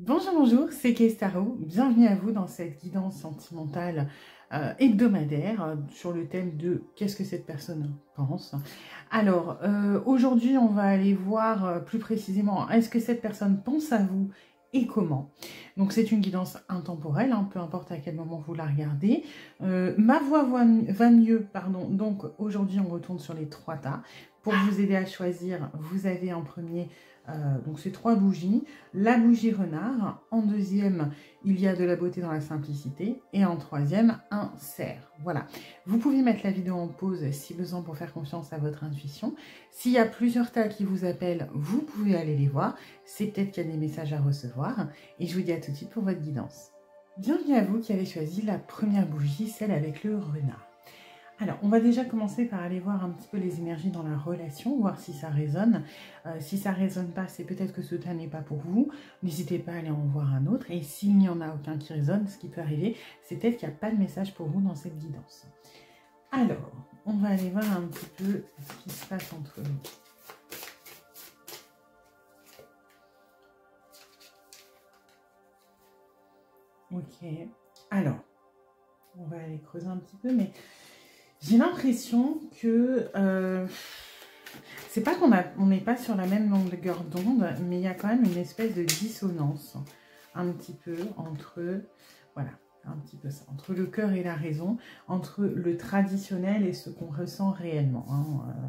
Bonjour, bonjour, c'est Kay Starot. Bienvenue à vous dans cette guidance sentimentale hebdomadaire sur le thème de qu'est-ce que cette personne pense. Alors, aujourd'hui, on va aller voir plus précisément est-ce que cette personne pense à vous et comment. Donc, c'est une guidance intemporelle, hein, peu importe à quel moment vous la regardez. Ma voix va mieux, pardon. Donc, aujourd'hui, on retourne sur les trois tas. Pour vous aider à choisir, vous avez en premier donc ces trois bougies. La bougie renard, en deuxième, il y a de la beauté dans la simplicité, et en troisième, un cerf. Voilà. Vous pouvez mettre la vidéo en pause si besoin pour faire confiance à votre intuition. S'il y a plusieurs tas qui vous appellent, vous pouvez aller les voir. C'est peut-être qu'il y a des messages à recevoir. Et je vous dis à tout de suite pour votre guidance. Bienvenue à vous qui avez choisi la première bougie, celle avec le renard. Alors, on va déjà commencer par aller voir un petit peu les énergies dans la relation, voir si ça résonne. Si ça ne résonne pas, c'est peut-être que ce tas n'est pas pour vous. N'hésitez pas à aller en voir un autre. Et s'il n'y en a aucun qui résonne, ce qui peut arriver, c'est peut-être qu'il n'y a pas de message pour vous dans cette guidance. Alors, on va aller voir un petit peu ce qui se passe entre nous. Ok, alors, on va aller creuser un petit peu, mais j'ai l'impression que c'est pas qu'on n'est pas sur la même longueur d'onde, mais il y a quand même une espèce de dissonance un petit peu entre, voilà, un petit peu ça, entre le cœur et la raison, entre le traditionnel et ce qu'on ressent réellement. Hein,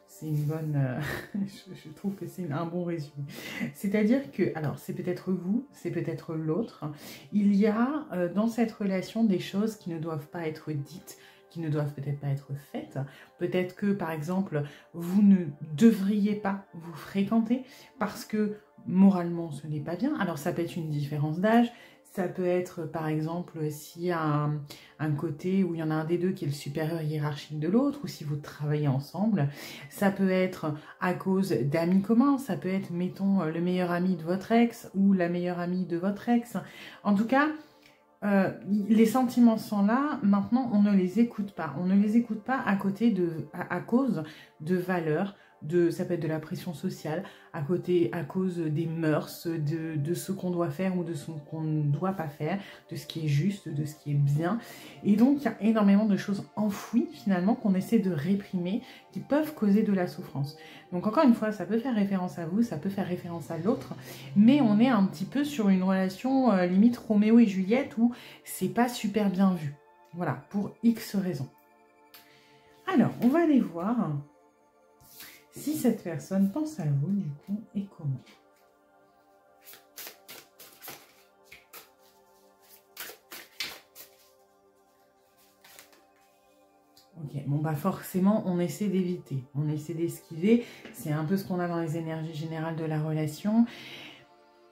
c'est une bonne, je trouve que c'est un bon résumé. C'est-à-dire que, alors c'est peut-être vous, c'est peut-être l'autre, il y a dans cette relation des choses qui ne doivent pas être dites, qui ne doivent peut-être pas être faites. Peut-être que, par exemple, vous ne devriez pas vous fréquenter parce que moralement ce n'est pas bien. Alors ça peut être une différence d'âge, ça peut être, par exemple, s'il y a un côté où il y en a un des deux qui est le supérieur hiérarchique de l'autre, ou si vous travaillez ensemble. Ça peut être à cause d'amis communs, ça peut être, mettons, le meilleur ami de votre ex ou la meilleure amie de votre ex. En tout cas, les sentiments sont là, maintenant on ne les écoute pas. On ne les écoute pas à cause de valeurs, ça peut être de la pression sociale, à cause des mœurs, de ce qu'on doit faire ou de ce qu'on ne doit pas faire, de ce qui est juste, de ce qui est bien. Et donc il y a énormément de choses enfouies finalement qu'on essaie de réprimer, qui peuvent causer de la souffrance. Donc encore une fois, ça peut faire référence à vous, ça peut faire référence à l'autre, mais on est un petit peu sur une relation limite Roméo et Juliette où c'est pas super bien vu. Voilà, pour X raisons. Alors, on va aller voir si cette personne pense à vous, du coup, et comment. Ok, bon bah forcément, on essaie d'éviter, on essaie d'esquiver. C'est un peu ce qu'on a dans les énergies générales de la relation.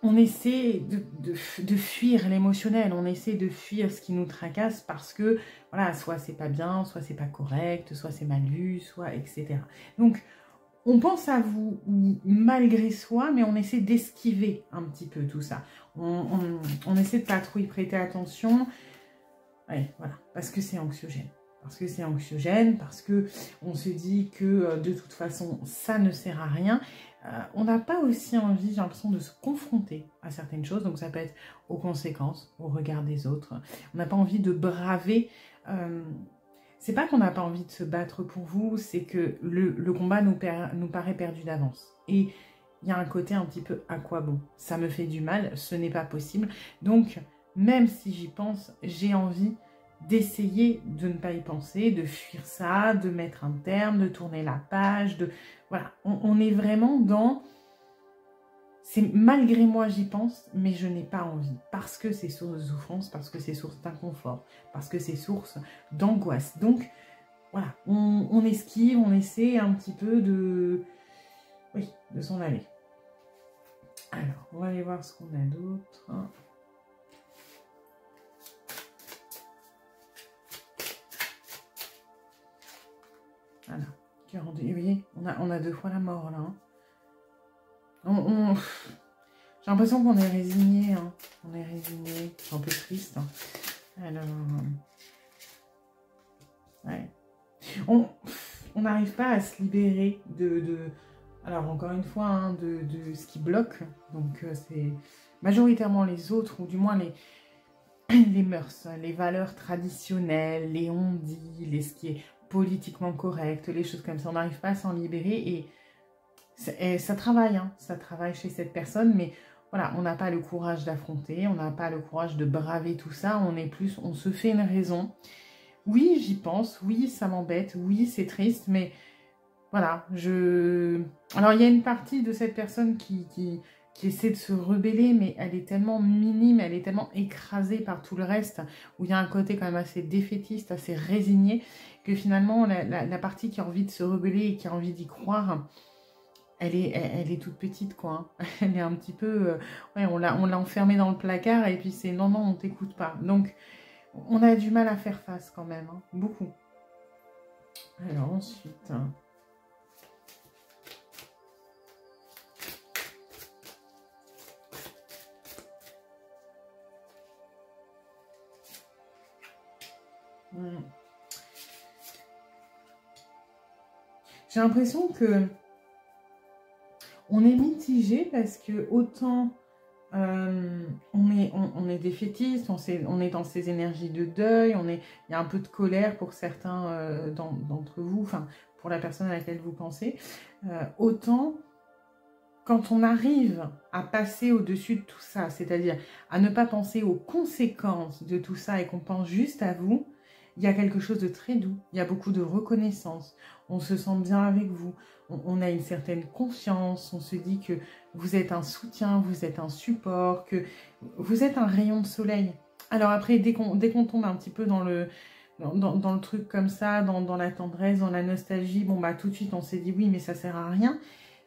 On essaie de fuir l'émotionnel, on essaie de fuir ce qui nous tracasse parce que, voilà, soit c'est pas bien, soit c'est pas correct, soit c'est mal vu, soit etc. Donc, on pense à vous malgré soi, mais on essaie d'esquiver un petit peu tout ça. On essaie de pas trop y prêter attention. Ouais, voilà, parce que c'est anxiogène. Parce que c'est anxiogène, parce que on se dit que de toute façon, ça ne sert à rien. On n'a pas aussi envie, j'ai l'impression, de se confronter à certaines choses. Donc ça peut être aux conséquences, au regard des autres. On n'a pas envie de braver. C'est pas qu'on n'a pas envie de se battre pour vous, c'est que le combat nous paraît perdu d'avance. Et il y a un côté un petit peu à quoi bon. Ça me fait du mal, ce n'est pas possible. Donc, même si j'y pense, j'ai envie d'essayer de ne pas y penser, de fuir ça, de mettre un terme, de tourner la page, voilà, on est vraiment dans... C'est malgré moi j'y pense, mais je n'ai pas envie. Parce que c'est source de souffrance, parce que c'est source d'inconfort, parce que c'est source d'angoisse. Donc, voilà, on esquive, on essaie un petit peu de... Oui, de s'en aller. Alors, on va aller voir ce qu'on a d'autre. Voilà, 42. Vous voyez, on a deux fois la mort là. Hein. J'ai l'impression qu'on est résigné. Hein. On est résigné. C'est un peu triste. Hein. Alors, ouais. On n'arrive pas à se libérer alors encore une fois, hein, de ce qui bloque. Donc c'est majoritairement les autres, ou du moins les mœurs, les valeurs traditionnelles, les on-dit, ce qui est politiquement correct, les choses comme ça. On n'arrive pas à s'en libérer et ça travaille, hein, ça travaille chez cette personne, mais voilà, on n'a pas le courage d'affronter, on n'a pas le courage de braver tout ça, on se fait une raison. Oui, j'y pense, oui, ça m'embête, oui, c'est triste, mais voilà, alors, il y a une partie de cette personne qui essaie de se rebeller, mais elle est tellement minime, elle est tellement écrasée par tout le reste, où il y a un côté quand même assez défaitiste, assez résigné, que finalement, la partie qui a envie de se rebeller et qui a envie d'y croire, elle est toute petite, quoi. Hein. Elle est un petit peu... ouais, on l'a enfermée dans le placard, et puis c'est non, non, on t'écoute pas. Donc, on a du mal à faire face quand même, hein, beaucoup. Alors ensuite... J'ai l'impression que on est mitigé parce que autant on est défaitiste, on est dans ces énergies de deuil, il y a un peu de colère pour certains d'entre vous, enfin pour la personne à laquelle vous pensez, autant quand on arrive à passer au-dessus de tout ça, c'est-à-dire à ne pas penser aux conséquences de tout ça et qu'on pense juste à vous, il y a quelque chose de très doux, il y a beaucoup de reconnaissance, on se sent bien avec vous, on a une certaine confiance, on se dit que vous êtes un soutien, vous êtes un support, que vous êtes un rayon de soleil. Alors après, dès qu'on tombe un petit peu dans le truc comme ça, dans la tendresse, dans la nostalgie, bon bah tout de suite on s'est dit oui mais ça sert à rien,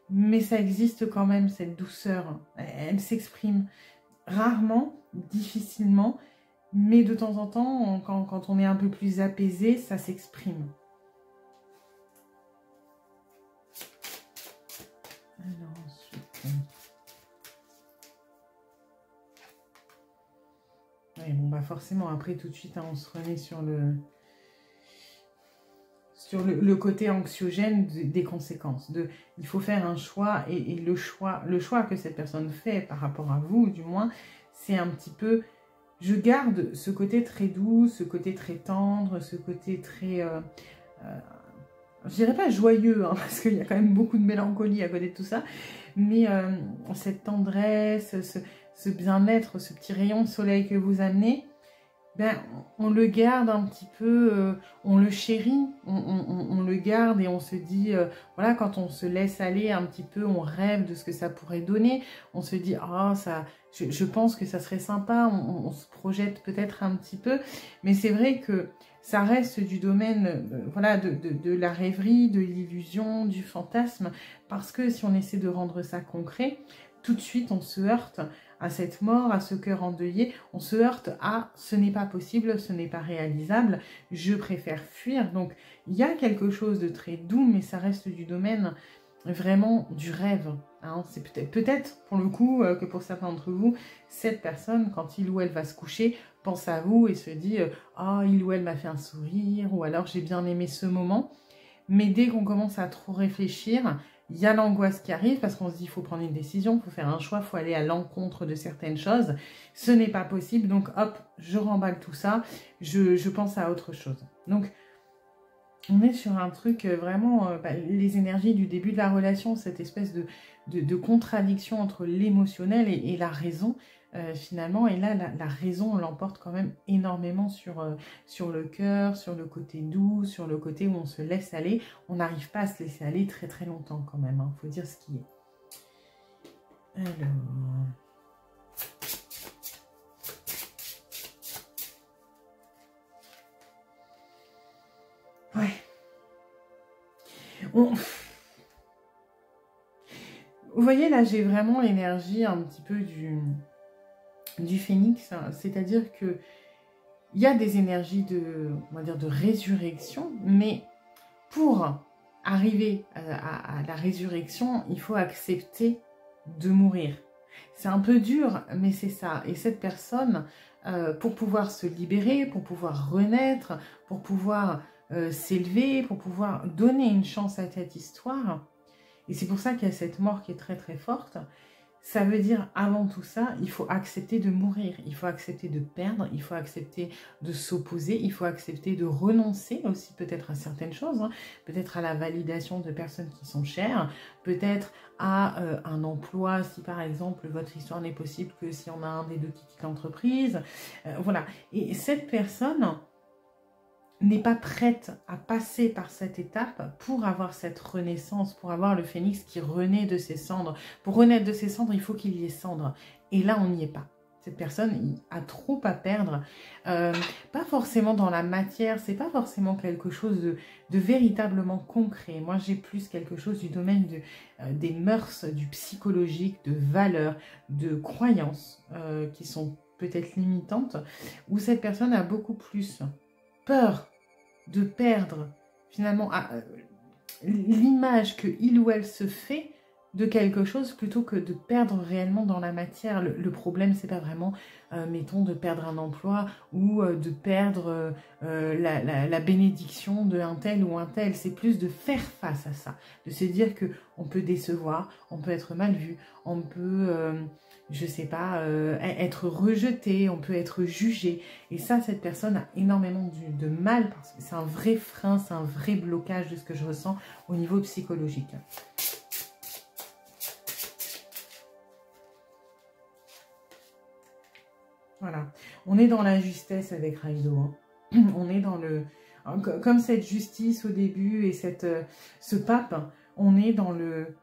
mais ça existe quand même cette douceur, elle s'exprime rarement, difficilement, mais de temps en temps, quand on est un peu plus apaisé, ça s'exprime. Alors ensuite... Oui, bon, bah forcément, après tout de suite, hein, on se remet sur le côté anxiogène des conséquences. Il faut faire un choix, et le choix que cette personne fait par rapport à vous, du moins, c'est un petit peu... Je garde ce côté très doux, ce côté très tendre, ce côté très... je dirais pas joyeux, hein, parce qu'il y a quand même beaucoup de mélancolie à côté de tout ça, mais cette tendresse, ce bien-être, ce petit rayon de soleil que vous amenez, ben, on le garde un petit peu, on le chérit, on le garde et on se dit, voilà, quand on se laisse aller un petit peu, on rêve de ce que ça pourrait donner, on se dit, ah, ça, je pense que ça serait sympa, on se projette peut-être un petit peu, mais c'est vrai que ça reste du domaine voilà, de la rêverie, de l'illusion, du fantasme, parce que si on essaie de rendre ça concret, tout de suite on se heurte à cette mort, à ce cœur endeuillé, on se heurte à ce n'est pas possible, ce n'est pas réalisable, je préfère fuir. Donc il y a quelque chose de très doux, mais ça reste du domaine vraiment du rêve. Hein. C'est peut-être pour le coup que pour certains d'entre vous, cette personne, quand il ou elle va se coucher, pense à vous et se dit « Ah, il ou elle m'a fait un sourire » ou alors « J'ai bien aimé ce moment ». Mais dès qu'on commence à trop réfléchir, il y a l'angoisse qui arrive parce qu'on se dit il faut prendre une décision, il faut faire un choix, il faut aller à l'encontre de certaines choses. Ce n'est pas possible, donc hop, je remballe tout ça, je pense à autre chose. Donc, on est sur un truc vraiment, les énergies du début de la relation, cette espèce de contradiction entre l'émotionnel et la raison, finalement. Et là, la raison l'emporte quand même énormément sur le cœur, sur le côté doux, sur le côté où on se laisse aller. On n'arrive pas à se laisser aller très très longtemps quand même, hein, faut dire ce qui est. Alors... Ouais. Vous voyez, là, j'ai vraiment l'énergie un petit peu du phénix, hein. C'est-à-dire que il y a des énergies on va dire, de résurrection, mais pour arriver à la résurrection, il faut accepter de mourir. C'est un peu dur, mais c'est ça. Et cette personne, pour pouvoir se libérer, pour pouvoir renaître, pour pouvoir s'élever, pour pouvoir donner une chance à cette histoire, et c'est pour ça qu'il y a cette mort qui est très très forte, ça veut dire, avant tout ça, il faut accepter de mourir, il faut accepter de perdre, il faut accepter de s'opposer, il faut accepter de renoncer aussi peut-être à certaines choses, hein, peut-être à la validation de personnes qui sont chères, peut-être à un emploi, si par exemple votre histoire n'est possible que si on a un des deux qui quitte l'entreprise. Voilà. Et cette personne n'est pas prête à passer par cette étape pour avoir cette renaissance, pour avoir le phénix qui renaît de ses cendres. Pour renaître de ses cendres, il faut qu'il y ait cendres. Et là, on n'y est pas. Cette personne a trop à perdre. Pas forcément dans la matière, c'est pas forcément quelque chose de véritablement concret. Moi, j'ai plus quelque chose du domaine des mœurs, du psychologique, de valeurs, de croyances qui sont peut-être limitantes, où cette personne a beaucoup plus peur de perdre finalement l'image que il ou elle se fait de quelque chose plutôt que de perdre réellement dans la matière. Le problème, c'est pas vraiment, mettons, de perdre un emploi ou de perdre la bénédiction d'un tel ou un tel. C'est plus de faire face à ça, de se dire que on peut décevoir, on peut être mal vu, on peut, je sais pas, être rejeté, on peut être jugé. Et ça, cette personne a énormément de mal parce que c'est un vrai frein, c'est un vrai blocage de ce que je ressens au niveau psychologique. Voilà, on est dans la justesse avec Raido, hein. On est dans le... Comme cette justice au début et ce pape, on est dans le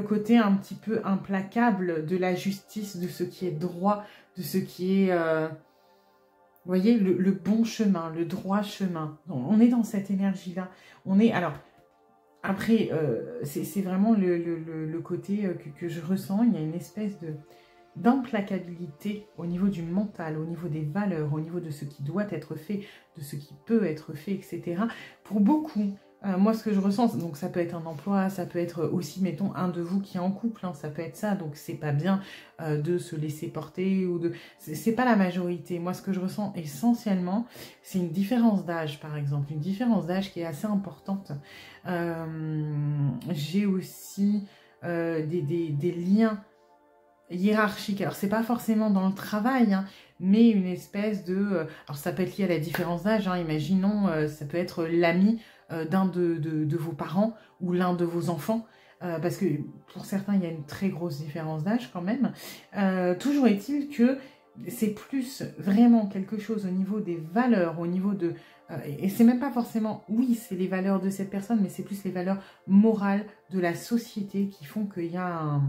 côté un petit peu implacable de la justice, de ce qui est droit, de ce qui est... vous voyez, le bon chemin, le droit chemin. On est dans cette énergie-là. On est... Alors, après, c'est vraiment le côté que je ressens. Il y a une espèce d'implacabilité au niveau du mental, au niveau des valeurs, au niveau de ce qui doit être fait, de ce qui peut être fait, etc. Pour beaucoup, moi ce que je ressens, donc ça peut être un emploi, ça peut être aussi, mettons, un de vous qui est en couple, hein, ça peut être ça, donc c'est pas bien de se laisser porter, ou de... C'est pas la majorité. Moi ce que je ressens essentiellement, c'est une différence d'âge, par exemple, une différence d'âge qui est assez importante. J'ai aussi des liens hiérarchique. Alors, c'est pas forcément dans le travail, hein, mais une espèce de... alors, ça peut être lié à la différence d'âge. Hein, imaginons, ça peut être l'ami d'un de vos parents ou l'un de vos enfants. Parce que pour certains, il y a une très grosse différence d'âge quand même. Toujours est-il que c'est plus vraiment quelque chose au niveau des valeurs, au niveau de... et c'est même pas forcément, oui, c'est les valeurs de cette personne, mais c'est plus les valeurs morales de la société qui font qu'il y a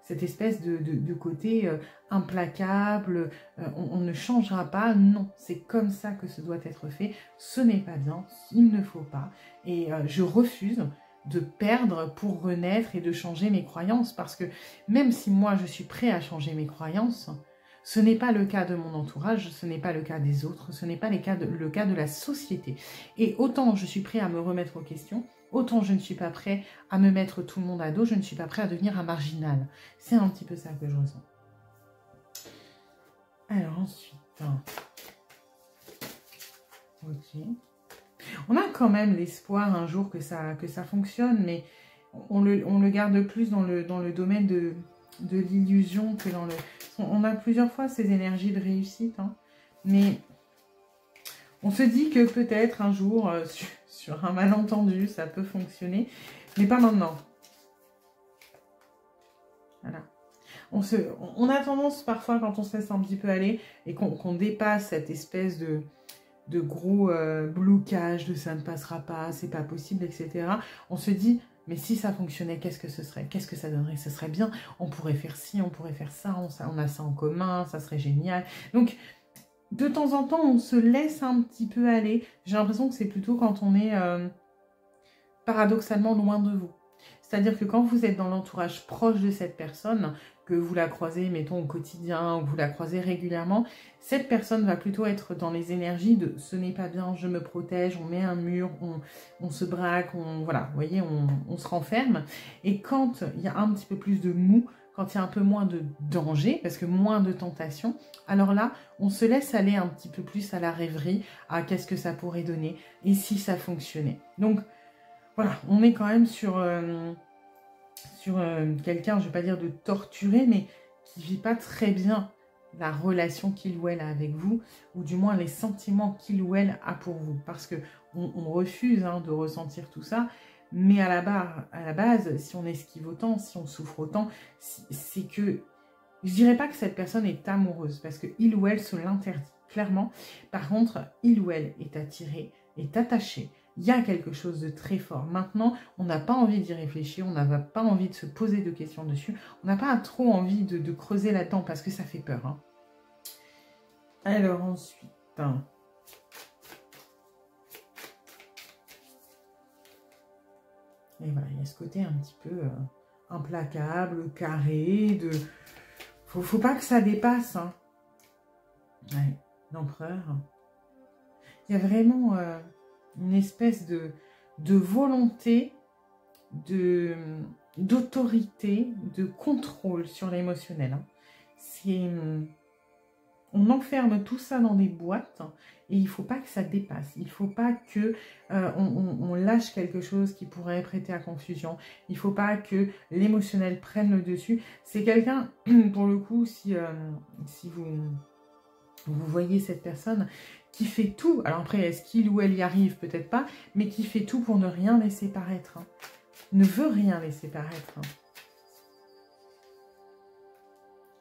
cette espèce de côté implacable, on ne changera pas, non, c'est comme ça que ce doit être fait, ce n'est pas bien, il ne faut pas, et je refuse de perdre pour renaître et de changer mes croyances, parce que même si moi je suis prêt à changer mes croyances, ce n'est pas le cas de mon entourage, ce n'est pas le cas des autres, ce n'est pas le cas de la société, et autant je suis prêt à me remettre en question, autant je ne suis pas prêt à me mettre tout le monde à dos, je ne suis pas prêt à devenir un marginal. C'est un petit peu ça que je ressens. Alors ensuite... ok. On a quand même l'espoir un jour que ça fonctionne, mais on le garde plus dans le domaine de l'illusion que dans le... On a plusieurs fois ces énergies de réussite, hein, mais on se dit que peut-être un jour... sur un malentendu, ça peut fonctionner, mais pas maintenant. Voilà. On a tendance parfois, quand on se laisse un petit peu aller, et qu'on dépasse cette espèce de gros blocage, de ça ne passera pas, c'est pas possible, etc. On se dit, mais si ça fonctionnait, qu'est-ce que ce serait? Qu'est-ce que ça donnerait? Ce serait bien, on pourrait faire ci, on pourrait faire ça, on a ça en commun, ça serait génial. Donc, de temps en temps, on se laisse un petit peu aller. J'ai l'impression que c'est plutôt quand on est paradoxalement loin de vous. C'est-à-dire que quand vous êtes dans l'entourage proche de cette personne, que vous la croisez, mettons, au quotidien, ou vous la croisez régulièrement, cette personne va plutôt être dans les énergies de « ce n'est pas bien, je me protège », on met un mur, on se braque, voilà, vous voyez, on se renferme. Et quand il y a un petit peu plus de mou, quand il y a un peu moins de danger, parce que moins de tentation, alors là, on se laisse aller un petit peu plus à la rêverie, à qu'est-ce que ça pourrait donner, et si ça fonctionnait. Donc, voilà, on est quand même sur sur quelqu'un, je ne vais pas dire de torturer, mais qui ne vit pas très bien la relation qu'il ou elle a avec vous, ou du moins les sentiments qu'il ou elle a pour vous. Parce que on refuse de ressentir tout ça, mais à la base, si on esquive autant, si on souffre autant, c'est que, je dirais pas que cette personne est amoureuse, parce que il ou elle se l'interdit, clairement. Par contre, il ou elle est attiré, est attaché. Il y a quelque chose de très fort. Maintenant, on n'a pas envie d'y réfléchir, on n'a pas envie de se poser de questions dessus, on n'a pas trop envie de creuser là-dedans, parce que ça fait peur. Alors ensuite... Et voilà, il y a ce côté un petit peu implacable, carré, de... Faut pas que ça dépasse. Ouais, l'empereur. Il y a vraiment une espèce de volonté, d'autorité, de contrôle sur l'émotionnel. On enferme tout ça dans des boîtes et il ne faut pas que ça dépasse. Il ne faut pas que on lâche quelque chose qui pourrait prêter à confusion. Il ne faut pas que l'émotionnel prenne le dessus. C'est quelqu'un, pour le coup, si vous voyez cette personne qui fait tout. Alors après, est-ce qu'il ou elle y arrive? Peut-être pas. Mais qui fait tout pour ne rien laisser paraître. Ne veut rien laisser paraître.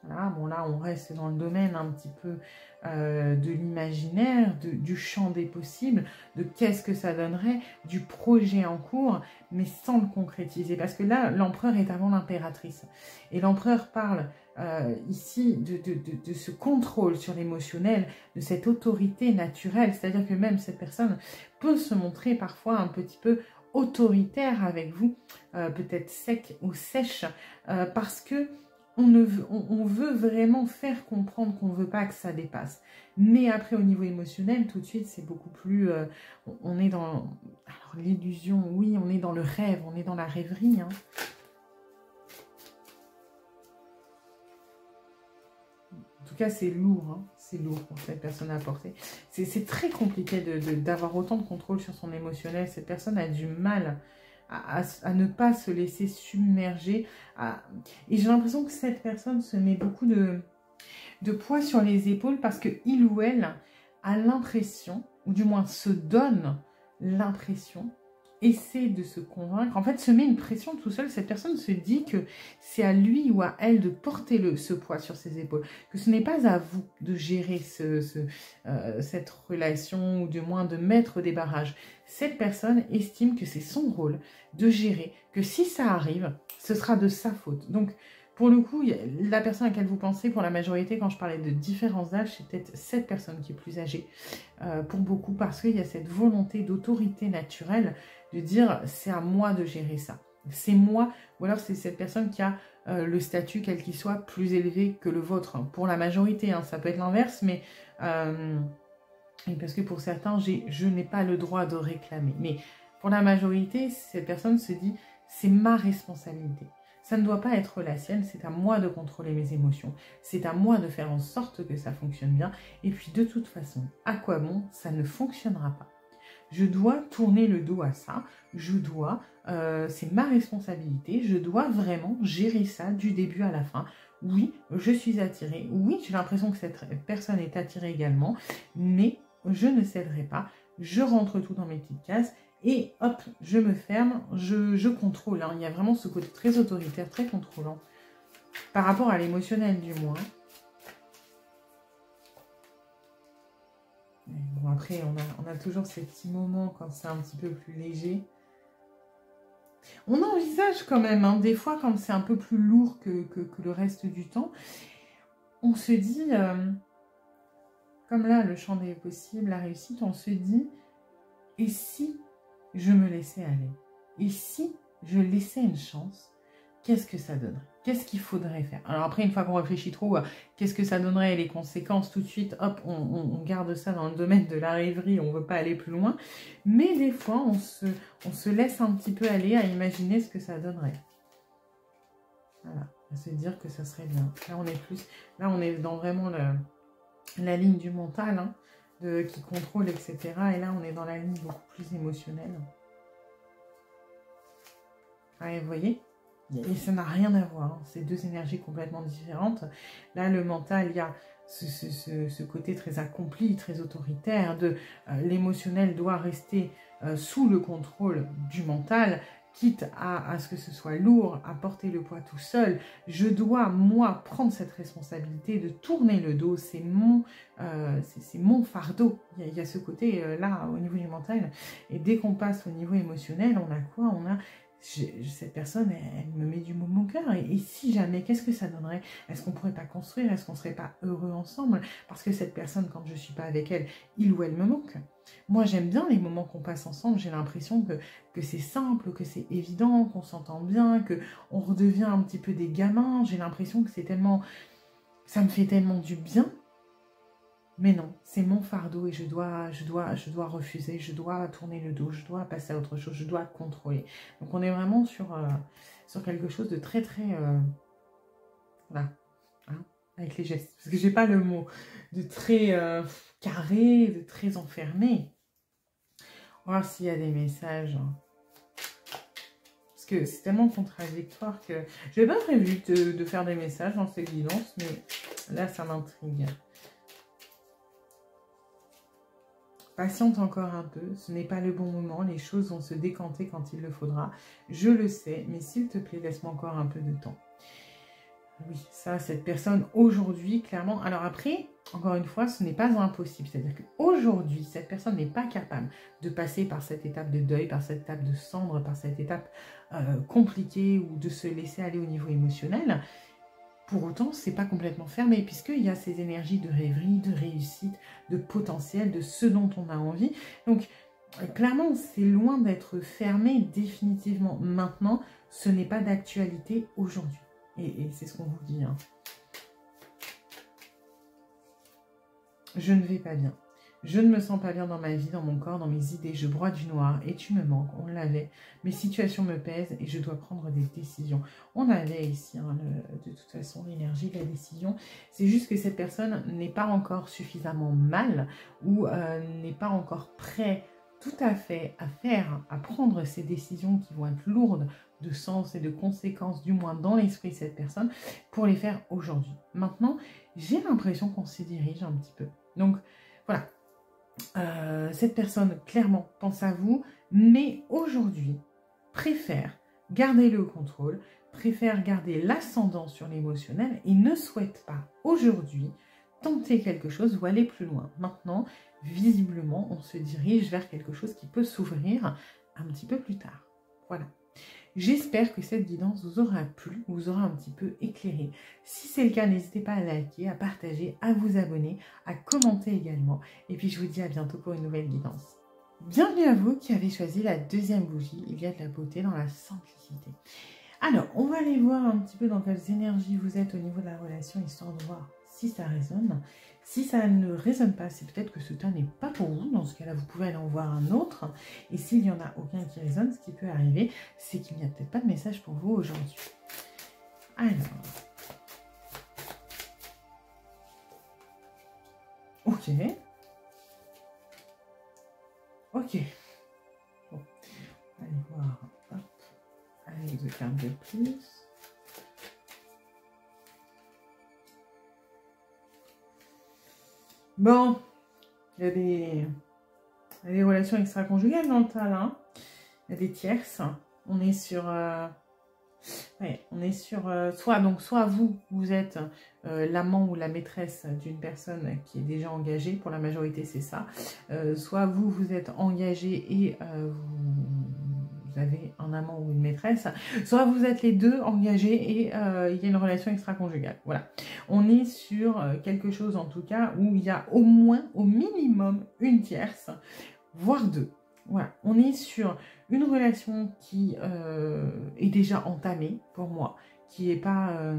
Voilà, bon là on reste dans le domaine un petit peu de l'imaginaire, du champ des possibles, de qu'est-ce que ça donnerait, du projet en cours, mais sans le concrétiser. Parce que là, l'empereur est avant l'impératrice. Et l'empereur parle ici de ce contrôle sur l'émotionnel, de cette autorité naturelle. C'est-à-dire que même cette personne peut se montrer parfois un petit peu autoritaire avec vous, peut-être sec ou sèche, parce que on veut vraiment faire comprendre qu'on ne veut pas que ça dépasse. Mais après, au niveau émotionnel, tout de suite, c'est beaucoup plus... on est dans... Alors, l'illusion, oui, on est dans le rêve, on est dans la rêverie. En tout cas, c'est lourd. C'est lourd pour cette personne à porter. C'est très compliqué d'avoir autant de contrôle sur son émotionnel. Cette personne a du mal à ne pas se laisser submerger. Et j'ai l'impression que cette personne se met beaucoup de poids sur les épaules parce que il ou elle a l'impression, ou du moins se donne l'impression, essaie de se convaincre, en fait se met une pression tout seul. Cette personne se dit que c'est à lui ou à elle de porter ce poids sur ses épaules, que ce n'est pas à vous de gérer cette relation, ou du moins de mettre des barrages. Cette personne estime que c'est son rôle de gérer, que si ça arrive, ce sera de sa faute. Donc, pour le coup, la personne à laquelle vous pensez, pour la majorité, quand je parlais de différence d'âge, c'est peut-être cette personne qui est plus âgée, pour beaucoup, parce qu'il y a cette volonté d'autorité naturelle, de dire c'est à moi de gérer ça. C'est moi, ou alors c'est cette personne qui a le statut, quel qu'il soit, plus élevé que le vôtre. Pour la majorité, ça peut être l'inverse, mais... parce que pour certains, je n'ai pas le droit de réclamer. Mais pour la majorité, cette personne se dit, c'est ma responsabilité. Ça ne doit pas être la sienne, c'est à moi de contrôler mes émotions. C'est à moi de faire en sorte que ça fonctionne bien. Et puis de toute façon, à quoi bon, ça ne fonctionnera pas. Je dois tourner le dos à ça. C'est ma responsabilité. Je dois vraiment gérer ça du début à la fin. Oui, je suis attirée. Oui, j'ai l'impression que cette personne est attirée également. Mais je ne céderai pas. Je rentre tout dans mes petites cases. Et hop, je me ferme, je contrôle. Il y a vraiment ce côté très autoritaire, très contrôlant. Par rapport à l'émotionnel du moins. Bon, après, on a toujours ces petits moments quand c'est un petit peu plus léger. On envisage quand même, des fois, quand c'est un peu plus lourd que le reste du temps, on se dit, comme là, le champ des possibles, la réussite, on se dit, et si je me laissais aller? Et si je laissais une chance, qu'est-ce que ça donnerait? Qu'est-ce qu'il faudrait faire? Alors après, une fois qu'on réfléchit trop, qu'est-ce que ça donnerait, les conséquences, tout de suite, hop, on garde ça dans le domaine de la rêverie, on ne veut pas aller plus loin. Mais des fois, on se laisse un petit peu aller à imaginer ce que ça donnerait. Voilà, à se dire que ça serait bien. Là, on est dans vraiment la ligne du mental, qui contrôle, etc. Et là, on est dans la ligne beaucoup plus émotionnelle. Ah, et vous voyez, Et ça n'a rien à voir, hein. C'est deux énergies complètement différentes. Là, le mental, il y a ce côté très accompli, très autoritaire, de l'émotionnel doit rester sous le contrôle du mental, quitte à ce que ce soit lourd, à porter le poids tout seul. Je dois, moi, prendre cette responsabilité de tourner le dos. C'est mon fardeau. Il y a ce côté-là au niveau du mental. Et dès qu'on passe au niveau émotionnel, on a quoi? On a... cette personne, elle me met du mot au cœur. Et si jamais, qu'est-ce que ça donnerait? Est-ce qu'on pourrait pas construire? Est-ce qu'on serait pas heureux ensemble? Parce que cette personne, quand je suis pas avec elle, il ou elle me manque. Moi, j'aime bien les moments qu'on passe ensemble. J'ai l'impression que c'est simple, que c'est évident, qu'on s'entend bien, qu'on redevient un petit peu des gamins. J'ai l'impression que c'est tellement... ça me fait tellement du bien. Mais non, c'est mon fardeau et je dois refuser, je dois tourner le dos, je dois passer à autre chose, je dois contrôler. Donc on est vraiment sur quelque chose de très très... voilà, hein, avec les gestes. Parce que j'ai pas le mot de très carré, de très enfermé. On va voir s'il y a des messages. Parce que c'est tellement contradictoire que... je n'avais pas prévu de faire des messages dans cette guidance, mais là ça m'intrigue. Patiente encore un peu, ce n'est pas le bon moment, les choses vont se décanter quand il le faudra. Je le sais, mais s'il te plaît, laisse-moi encore un peu de temps. Oui, ça, cette personne aujourd'hui, clairement... alors après, encore une fois, ce n'est pas impossible. C'est-à-dire qu'aujourd'hui, cette personne n'est pas capable de passer par cette étape de deuil, par cette étape de cendre, par cette étape compliquée ou de se laisser aller au niveau émotionnel. Pour autant, c'est pas complètement fermé, puisqu'il y a ces énergies de rêverie, de réussite, de potentiel, de ce dont on a envie. Donc, clairement, c'est loin d'être fermé définitivement. Maintenant, ce n'est pas d'actualité aujourd'hui. Et c'est ce qu'on vous dit. Hein. Je ne vais pas bien. Je ne me sens pas bien dans ma vie, dans mon corps, dans mes idées. Je broie du noir et tu me manques. On l'avait. Mes situations me pèsent et je dois prendre des décisions. On avait ici, hein, de toute façon, l'énergie de la décision. C'est juste que cette personne n'est pas encore suffisamment mal ou n'est pas encore prêt tout à fait à prendre ces décisions qui vont être lourdes de sens et de conséquences, du moins dans l'esprit de cette personne, pour les faire aujourd'hui. Maintenant, j'ai l'impression qu'on s'y dirige un petit peu. Donc, voilà. Cette personne, clairement, pense à vous, mais aujourd'hui, préfère garder le contrôle, préfère garder l'ascendant sur l'émotionnel et ne souhaite pas, aujourd'hui, tenter quelque chose ou aller plus loin. Maintenant, visiblement, on se dirige vers quelque chose qui peut s'ouvrir un petit peu plus tard. Voilà. J'espère que cette guidance vous aura plu, vous aura un petit peu éclairé. Si c'est le cas, n'hésitez pas à liker, à partager, à vous abonner, à commenter également. Et puis je vous dis à bientôt pour une nouvelle guidance. Bienvenue à vous qui avez choisi la deuxième bougie. Il y a de la beauté dans la simplicité. Alors, on va aller voir un petit peu dans quelles énergies vous êtes au niveau de la relation, histoire de voir si ça résonne. Si ça ne résonne pas, c'est peut-être que ce tas n'est pas pour vous. Dans ce cas-là, vous pouvez aller en voir un autre. Et s'il n'y en a aucun qui résonne, ce qui peut arriver, c'est qu'il n'y a peut-être pas de message pour vous aujourd'hui. Alors. Ok. Ok. Bon. Allez voir. Hop. Allez, deux cartes de plus. Bon, il y a des relations extra-conjugales dans le tas, là. Il y a des tierces. On est sur... soit vous êtes l'amant ou la maîtresse d'une personne qui est déjà engagée. Pour la majorité, c'est ça. Soit vous êtes engagé et vous avez un amant ou une maîtresse. Soit vous êtes les deux engagés et il y a une relation extra-conjugale. Voilà. On est sur quelque chose, en tout cas, où il y a au moins, au minimum, une tierce, voire deux. Voilà. On est sur une relation qui est déjà entamée, pour moi, qui n'est pas...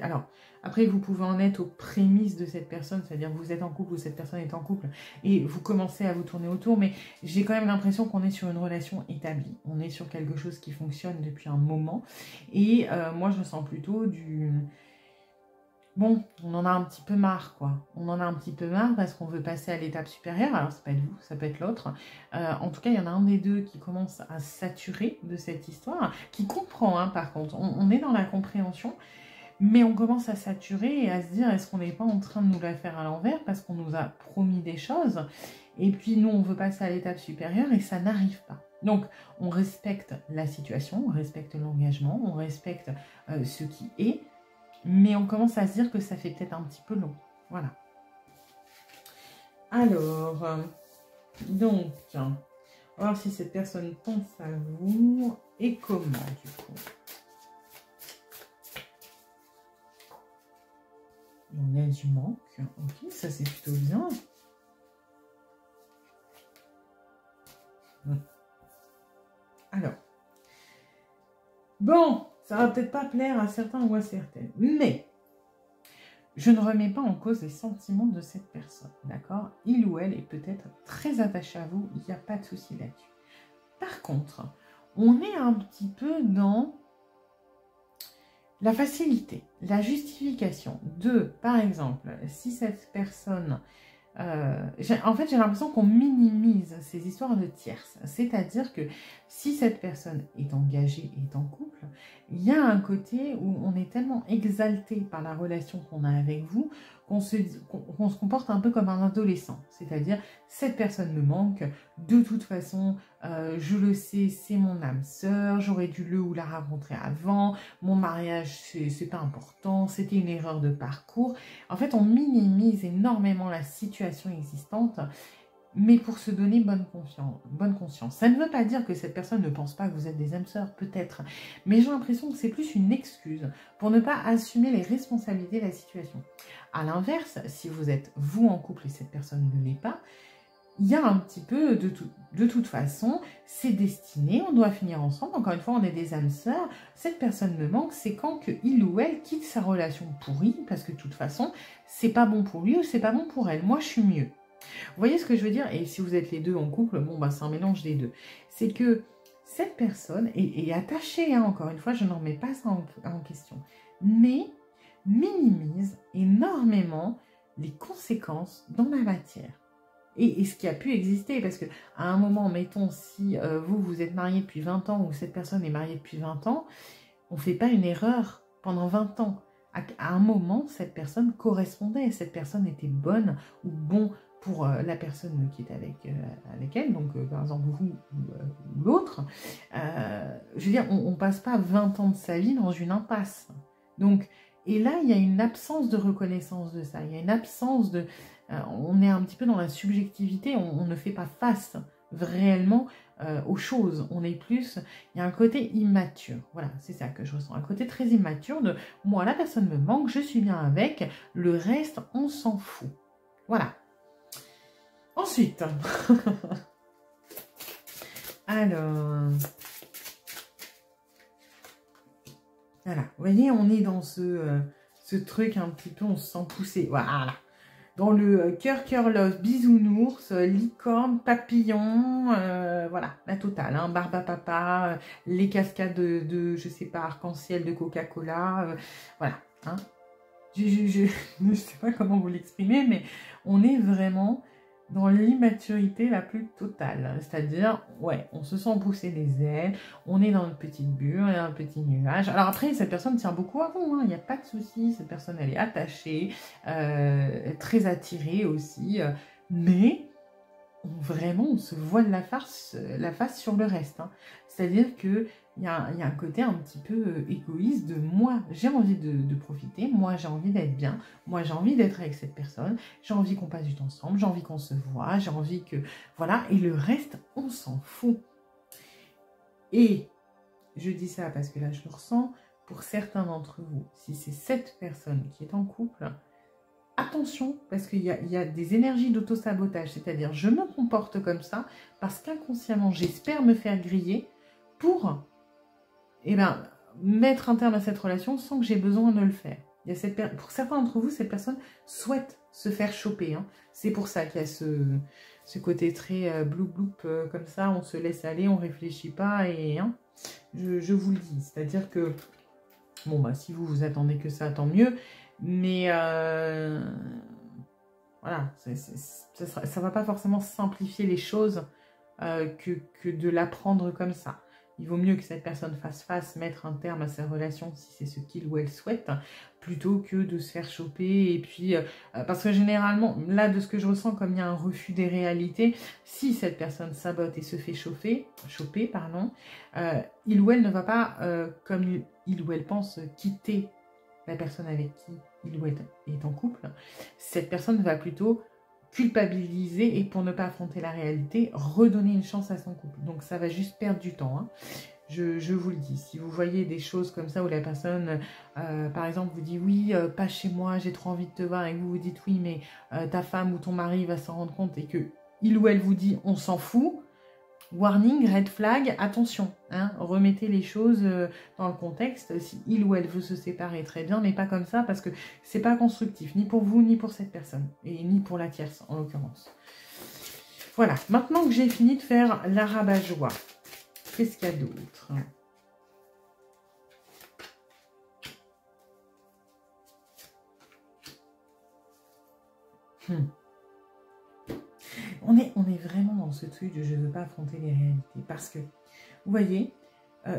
alors, après, vous pouvez en être aux prémices de cette personne, c'est-à-dire vous êtes en couple ou cette personne est en couple, et vous commencez à vous tourner autour, mais j'ai quand même l'impression qu'on est sur une relation établie. On est sur quelque chose qui fonctionne depuis un moment, et moi, je sens plutôt bon, on en a un petit peu marre, quoi. On en a un petit peu marre parce qu'on veut passer à l'étape supérieure. Alors, ça peut être vous, ça peut être l'autre. En tout cas, il y en a un des deux qui commence à saturer de cette histoire, qui comprend, hein, par contre. On est dans la compréhension, mais on commence à saturer et à se dire, est-ce qu'on n'est pas en train de nous la faire à l'envers parce qu'on nous a promis des choses et puis nous, on veut passer à l'étape supérieure et ça n'arrive pas. Donc, on respecte la situation, on respecte l'engagement, on respecte ce qui est, mais on commence à se dire que ça fait peut-être un petit peu long. Voilà. Alors, donc, on va voir si cette personne pense à vous et comment, du coup. Il y a du manque. Ok, ça c'est plutôt bien. Alors, bon, ça va peut-être pas plaire à certains ou à certaines, mais je ne remets pas en cause les sentiments de cette personne, d'accord? Il ou elle est peut-être très attaché à vous, il n'y a pas de souci là-dessus. Par contre, on est un petit peu dans la facilité, la justification de, par exemple, si cette personne... en fait, j'ai l'impression qu'on minimise ces histoires de tierces. C'est-à-dire que si cette personne est engagée, est en couple, il y a un côté où on est tellement exalté par la relation qu'on a avec vous qu'on se comporte un peu comme un adolescent. C'est-à-dire, cette personne me manque, de toute façon, je le sais, c'est mon âme sœur, j'aurais dû le ou la rencontrer avant, mon mariage, c'est pas important, c'était une erreur de parcours. En fait, on minimise énormément la situation existante, mais pour se donner bonne conscience. Ça ne veut pas dire que cette personne ne pense pas que vous êtes des âmes sœurs, peut-être, mais j'ai l'impression que c'est plus une excuse pour ne pas assumer les responsabilités de la situation. À l'inverse, si vous êtes vous en couple et cette personne ne l'est pas, il y a un petit peu de toute façon, c'est destiné, on doit finir ensemble, encore une fois, on est des âmes sœurs, cette personne me manque, c'est quand que il ou elle quitte sa relation pourrie, parce que de toute façon, c'est pas bon pour lui ou c'est pas bon pour elle, moi je suis mieux. Vous voyez ce que je veux dire? Et si vous êtes les deux en couple, bon bah c'est un mélange des deux. C'est que cette personne est attachée, hein, encore une fois, je n'en remets pas ça en question, mais minimise énormément les conséquences dans la matière. Et ce qui a pu exister, parce qu'à un moment, mettons, si vous êtes marié depuis 20 ans ou cette personne est mariée depuis 20 ans, on ne fait pas une erreur pendant 20 ans. À un moment, cette personne correspondait, cette personne était bonne ou bon pour la personne qui est avec elle, donc par exemple vous ou l'autre. Je veux dire, on ne passe pas 20 ans de sa vie dans une impasse. Donc, et là, il y a une absence de reconnaissance de ça, il y a une absence de... on est un petit peu dans la subjectivité, on ne fait pas face réellement aux choses, on est plus, il y a un côté immature, voilà, c'est ça que je ressens, un côté très immature de, moi la personne me manque, je suis bien avec, le reste on s'en fout, voilà. Ensuite, alors, voilà, vous voyez, on est dans ce truc un petit peu, on se sent pousser, voilà. Dans le cœur love, bisounours, licorne, papillon, voilà, la totale, hein, barbe à papa, les cascades de je sais pas, arc-en-ciel de Coca-Cola, voilà, hein. Je ne sais pas comment vous l'exprimer, mais on est vraiment dans l'immaturité la plus totale, c'est-à-dire, ouais, on se sent pousser des ailes, on est dans une petite bulle, on est dans un petit nuage. Alors après, cette personne tient beaucoup à vous, hein, il n'y a pas de souci, cette personne, elle est attachée, très attirée aussi, mais vraiment, on se voile la face sur le reste, hein. C'est-à-dire que il y a un côté un petit peu égoïste de moi, j'ai envie de profiter, moi j'ai envie d'être bien, moi j'ai envie d'être avec cette personne, j'ai envie qu'on passe du temps ensemble, j'ai envie qu'on se voit, j'ai envie que... Voilà, et le reste, on s'en fout. Et je dis ça parce que là je le ressens, pour certains d'entre vous, si c'est cette personne qui est en couple, attention, parce qu'il y a des énergies d'auto-sabotage, c'est-à-dire je me comporte comme ça parce qu'inconsciemment j'espère me faire griller pour... eh ben, mettre un terme à cette relation sans que j'ai besoin de le faire. Pour certains d'entre vous, cette personne souhaite se faire choper, hein. C'est pour ça qu'il y a ce côté très bloup-bloup comme ça, on se laisse aller, on réfléchit pas, et hein, je vous le dis. C'est-à-dire que, bon, bah, si vous attendez que ça, tant mieux, Mais voilà, ça va pas forcément simplifier les choses que de l'apprendre comme ça. Il vaut mieux que cette personne fasse face, mettre un terme à sa relation si c'est ce qu'il ou elle souhaite, plutôt que de se faire choper. Et puis, parce que généralement, là, de ce que je ressens, comme il y a un refus des réalités, si cette personne sabote et se fait choper, il ou elle ne va pas, comme il ou elle pense, quitter la personne avec qui il ou elle est en couple. Cette personne va plutôt culpabiliser et pour ne pas affronter la réalité, redonner une chance à son couple. Donc ça va juste perdre du temps. Hein. Je vous le dis, si vous voyez des choses comme ça où la personne, par exemple, vous dit oui, pas chez moi, j'ai trop envie de te voir, et vous dites oui, mais ta femme ou ton mari va s'en rendre compte et que il ou elle vous dit on s'en fout, warning, red flag, attention, hein, remettez les choses dans le contexte. Si il ou elle veut se séparer, très bien, mais pas comme ça, parce que c'est pas constructif, ni pour vous, ni pour cette personne, et ni pour la tierce, en l'occurrence. Voilà, maintenant que j'ai fini de faire la rabat-joie, qu'est-ce qu'il y a d'autre ? On est vraiment dans ce truc de je ne veux pas affronter les réalités. Parce que, vous voyez,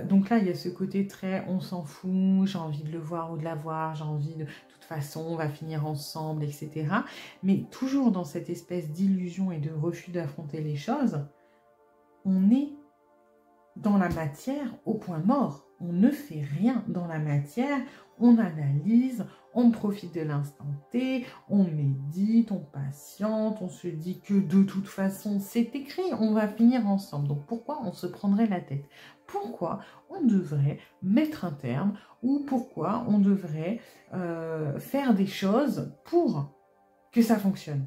donc là, il y a ce côté très on s'en fout, j'ai envie de le voir ou de la voir, j'ai envie de toute façon, on va finir ensemble, etc. Mais toujours dans cette espèce d'illusion et de refus d'affronter les choses, on est dans la matière au point mort. On ne fait rien dans la matière, on analyse, on profite de l'instant T, on médite, on patiente, on se dit que de toute façon c'est écrit, on va finir ensemble. Donc pourquoi on se prendrait la tête? Pourquoi on devrait mettre un terme ou pourquoi on devrait faire des choses pour que ça fonctionne?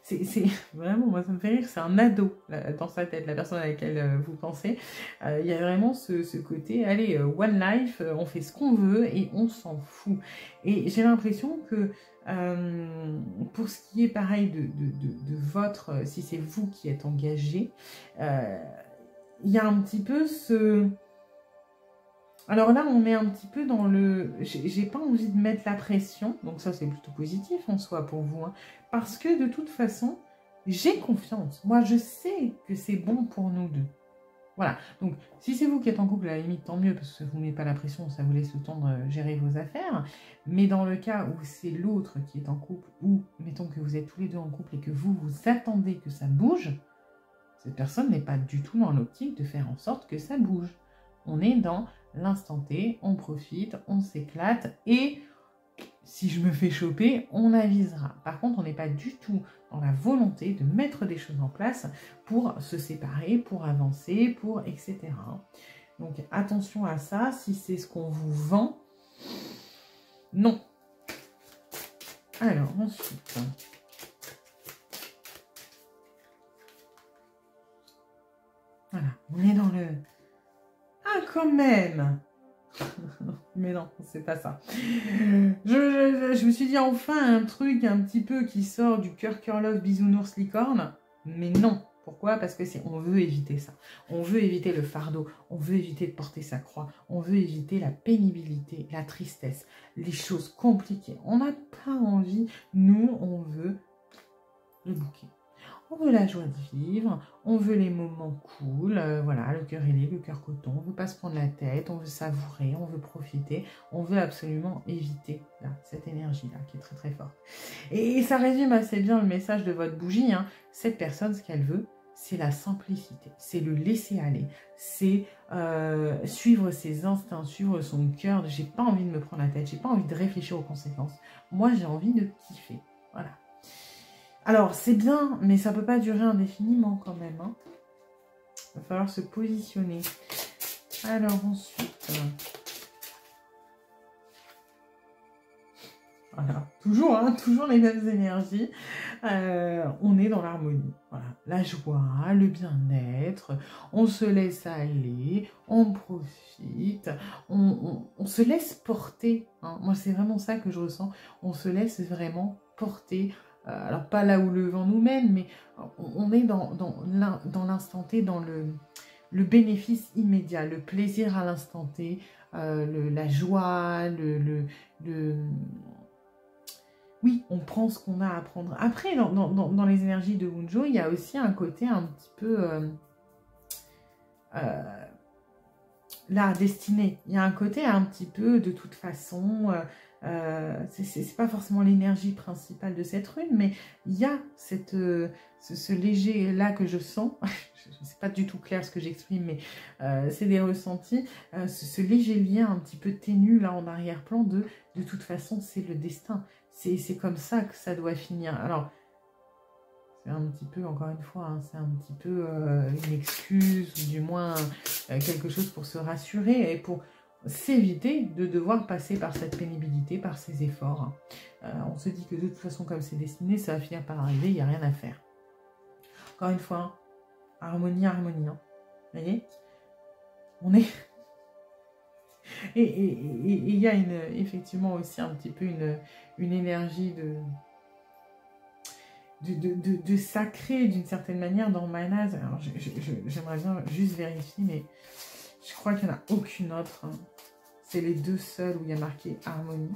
C'est vraiment, moi ça me fait rire, c'est un ado là, dans sa tête, la personne à laquelle vous pensez. Il y a vraiment ce côté, allez, one life, on fait ce qu'on veut et on s'en fout. Et j'ai l'impression que pour ce qui est pareil de votre, si c'est vous qui êtes engagé, il y a un petit peu ce... Alors là, on est un petit peu dans le... J'ai pas envie de mettre la pression, donc ça c'est plutôt positif en soi pour vous, hein, parce que de toute façon, j'ai confiance. Moi, je sais que c'est bon pour nous deux. Voilà, donc si c'est vous qui êtes en couple, à la limite, tant mieux, parce que vous ne mettez pas la pression, ça vous laisse le temps de gérer vos affaires. Mais dans le cas où c'est l'autre qui est en couple, ou mettons que vous êtes tous les deux en couple et que vous attendez que ça bouge, cette personne n'est pas du tout dans l'optique de faire en sorte que ça bouge. On est dans l'instant T, on profite, on s'éclate et si je me fais choper, on avisera. Par contre, on n'est pas du tout dans la volonté de mettre des choses en place pour se séparer, pour avancer, pour etc. Donc attention à ça, si c'est ce qu'on vous vend, non. Alors ensuite... Voilà, on est dans le... Ah, quand même. Mais non, c'est pas ça. Je me suis dit enfin un truc un petit peu qui sort du cœur love bisounours licorne. Mais non. Pourquoi? Parce que on veut éviter ça. On veut éviter le fardeau. On veut éviter de porter sa croix. On veut éviter la pénibilité, la tristesse, les choses compliquées. On n'a pas envie. Nous, on veut le bouquet. On veut la joie de vivre, on veut les moments cool, voilà, le cœur ailé, le cœur coton, on veut pas se prendre la tête, on veut savourer, on veut profiter, on veut absolument éviter là, cette énergie-là qui est très très forte. Et ça résume assez bien le message de votre bougie, hein. Cette personne, ce qu'elle veut, c'est la simplicité, c'est le laisser aller, c'est suivre ses instincts, suivre son cœur, j'ai pas envie de me prendre la tête, j'ai pas envie de réfléchir aux conséquences, moi j'ai envie de kiffer, voilà. Alors, c'est bien, mais ça ne peut pas durer indéfiniment quand même. Hein. Il va falloir se positionner. Alors, ensuite... Voilà, toujours, hein, toujours les mêmes énergies. On est dans l'harmonie. Voilà, la joie, le bien-être, on se laisse aller, on profite, on se laisse porter. Hein. Moi, c'est vraiment ça que je ressens. On se laisse vraiment porter. Alors pas là où le vent nous mène, mais on est dans l'instant T, dans le bénéfice immédiat, le plaisir à l'instant T, la joie, oui, on prend ce qu'on a à prendre. Après, dans les énergies de Wunjo, il y a aussi un côté un petit peu... la destinée. Il y a un côté un petit peu de toute façon... c'est pas forcément l'énergie principale de cette rune, mais il y a ce léger là que je sens. C'est pas du tout clair ce que j'exprime, mais c'est des ressentis. Ce léger lien un petit peu ténu là en arrière-plan de toute façon c'est le destin. C'est comme ça que ça doit finir. Alors c'est un petit peu, encore une fois, hein, c'est un petit peu une excuse ou du moins quelque chose pour se rassurer et pour s'éviter de devoir passer par cette pénibilité, par ces efforts. On se dit que de toute façon, comme c'est destiné, ça va finir par arriver, il n'y a rien à faire. Encore une fois, hein, harmonie, harmonie. Hein. Vous voyez, on est... Et il y a effectivement aussi un petit peu une énergie de sacré d'une certaine manière dans Manaz. Alors j'aimerais bien juste vérifier, mais je crois qu'il n'y en a aucune autre. Hein. C'est les deux seuls où il y a marqué harmonie.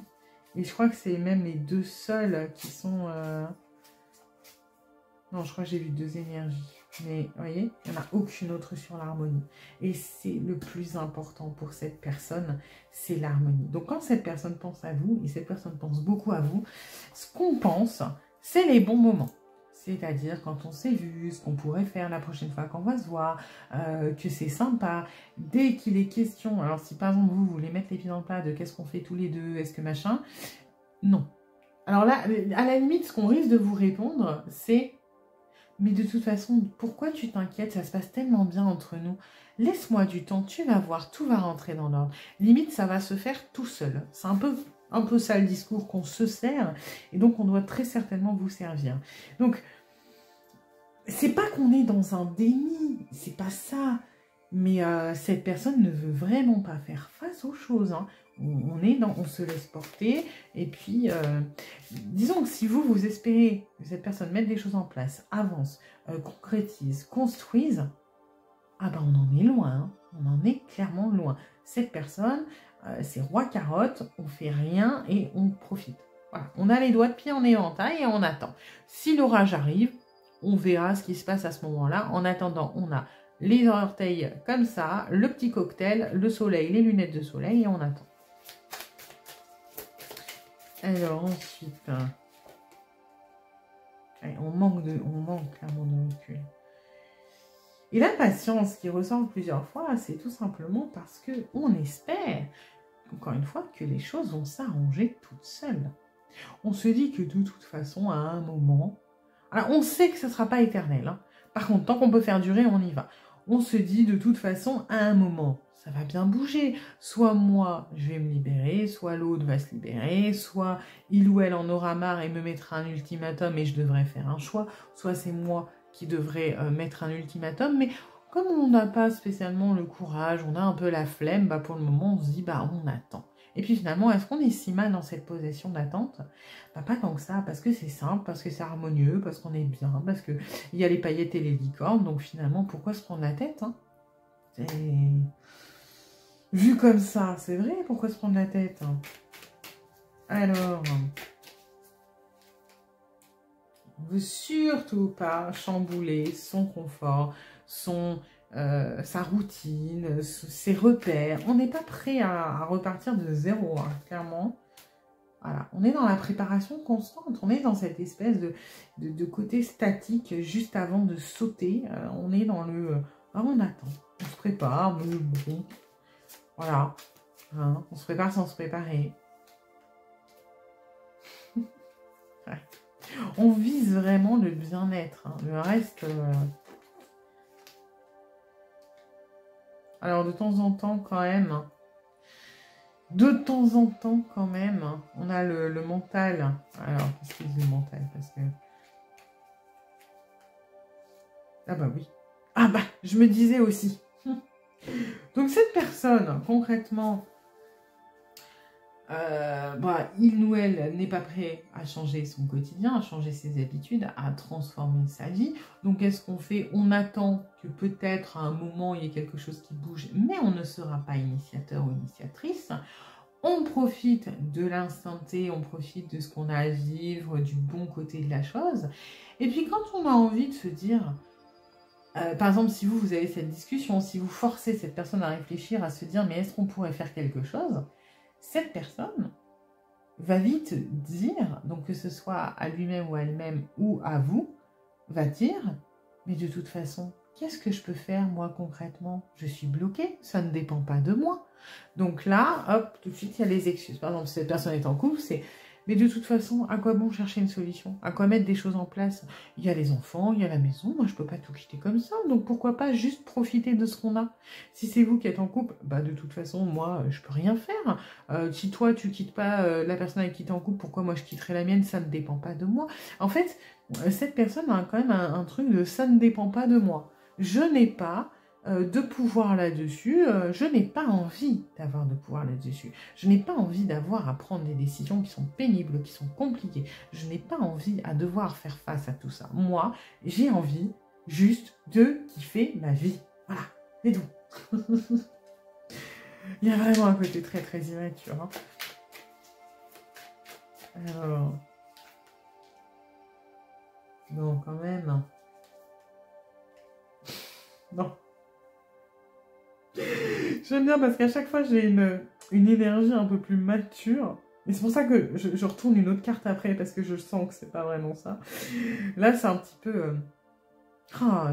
Et je crois que c'est même les deux seuls qui sont... Non, je crois que j'ai vu deux énergies. Mais vous voyez, il n'y en a aucune autre sur l'harmonie. Et c'est le plus important pour cette personne, c'est l'harmonie. Donc quand cette personne pense à vous, et cette personne pense beaucoup à vous, ce qu'on pense, c'est les bons moments. C'est-à-dire quand on s'est vu, ce qu'on pourrait faire la prochaine fois qu'on va se voir, que c'est sympa. Dès qu'il est question, alors si par exemple vous voulez mettre les pieds dans le plat de qu'est-ce qu'on fait tous les deux, est-ce que machin, non. Alors là, à la limite, ce qu'on risque de vous répondre, c'est mais de toute façon, pourquoi tu t'inquiètes? Ça se passe tellement bien entre nous. Laisse-moi du temps, tu vas voir, tout va rentrer dans l'ordre. Limite, ça va se faire tout seul. C'est un peu ça le discours qu'on se sert. Et donc, on doit très certainement vous servir. Donc, c'est pas qu'on est dans un déni. C'est pas ça. Mais cette personne ne veut vraiment pas faire face aux choses. Hein. On se laisse porter. Et puis, disons que si vous espérez que cette personne mette des choses en place, avance, concrétise, construise, ah ben on en est loin. Hein. On en est clairement loin. Cette personne, c'est roi carotte, on fait rien et on profite. Voilà. On a les doigts de pied en éventail et on attend. Si l'orage arrive, on verra ce qui se passe à ce moment-là. En attendant, on a les orteils comme ça, le petit cocktail, le soleil, les lunettes de soleil et on attend. Alors ensuite, on manque clairement de recul. Et la patience qui ressort plusieurs fois, c'est tout simplement parce que on espère, encore une fois, que les choses vont s'arranger toutes seules. On se dit que de toute façon, à un moment, alors on sait que ce ne sera pas éternel. Hein. Par contre, tant qu'on peut faire durer, on y va. On se dit de toute façon, à un moment, ça va bien bouger. Soit moi, je vais me libérer, soit l'autre va se libérer, soit il ou elle en aura marre et me mettra un ultimatum et je devrais faire un choix, soit c'est moi qui devrais mettre un ultimatum. Mais comme on n'a pas spécialement le courage, on a un peu la flemme, bah pour le moment, on se dit, bah on attend. Et puis finalement, est-ce qu'on est si mal dans cette position d'attente? Bah, pas tant que ça, parce que c'est simple, parce que c'est harmonieux, parce qu'on est bien, parce qu'il y a les paillettes et les licornes, donc finalement, pourquoi se prendre la tête hein? Vu comme ça, c'est vrai, pourquoi se prendre la tête hein? Alors, on ne veut surtout pas chambouler son confort, sa routine, ses repères. On n'est pas prêt à repartir de zéro, hein, clairement. Voilà, on est dans la préparation constante, on est dans cette espèce de côté statique juste avant de sauter. On est dans le... on attend, on se prépare, mais bon, voilà. Hein, on se prépare sans se préparer. Ouais. On vise vraiment le bien-être. Hein. Le reste... Alors, de temps en temps, quand même... on a le mental. Alors, qu'est-ce que c'est le mental? Parce que... Ah bah oui. Ah bah, je me disais aussi. Donc, cette personne, concrètement, il ou elle n'est pas prêt à changer son quotidien, à changer ses habitudes, à transformer sa vie. Donc qu'est-ce qu'on fait? On attend que peut-être à un moment il y ait quelque chose qui bouge, mais on ne sera pas initiateur ou initiatrice. On profite de l'instant T, on profite de ce qu'on a à vivre, du bon côté de la chose. Et puis quand on a envie de se dire, par exemple, si vous avez cette discussion, si vous forcez cette personne à réfléchir, à se dire, mais est-ce qu'on pourrait faire quelque chose? Cette personne va vite dire, donc que ce soit à lui-même ou à elle-même ou à vous, va dire, mais de toute façon, qu'est-ce que je peux faire moi concrètement? Je suis bloquée, ça ne dépend pas de moi. Donc là, hop, tout de suite, il y a les excuses. Par exemple, si cette personne est en couple, c'est, mais de toute façon, à quoi bon chercher une solution? À quoi mettre des choses en place? Il y a les enfants, il y a la maison, moi je peux pas tout quitter comme ça, donc pourquoi pas juste profiter de ce qu'on a? Si c'est vous qui êtes en couple, bah de toute façon, moi je peux rien faire. Si toi tu quittes pas la personne avec qui tu es en couple, pourquoi moi je quitterai la mienne? Ça ne dépend pas de moi. En fait, cette personne a quand même un truc de ça ne dépend pas de moi. Je n'ai pas de pouvoir là-dessus, je n'ai pas envie d'avoir de pouvoir là-dessus. Je n'ai pas envie d'avoir à prendre des décisions qui sont pénibles, qui sont compliquées. Je n'ai pas envie à devoir faire face à tout ça. Moi, j'ai envie juste de kiffer ma vie. Voilà, c'est tout. Il y a vraiment un côté très très immature. Hein. Alors... Non, quand même. Non. J'aime bien parce qu'à chaque fois, j'ai une énergie un peu plus mature. Et c'est pour ça que je retourne une autre carte après, parce que je sens que c'est pas vraiment ça. Là, c'est un petit peu...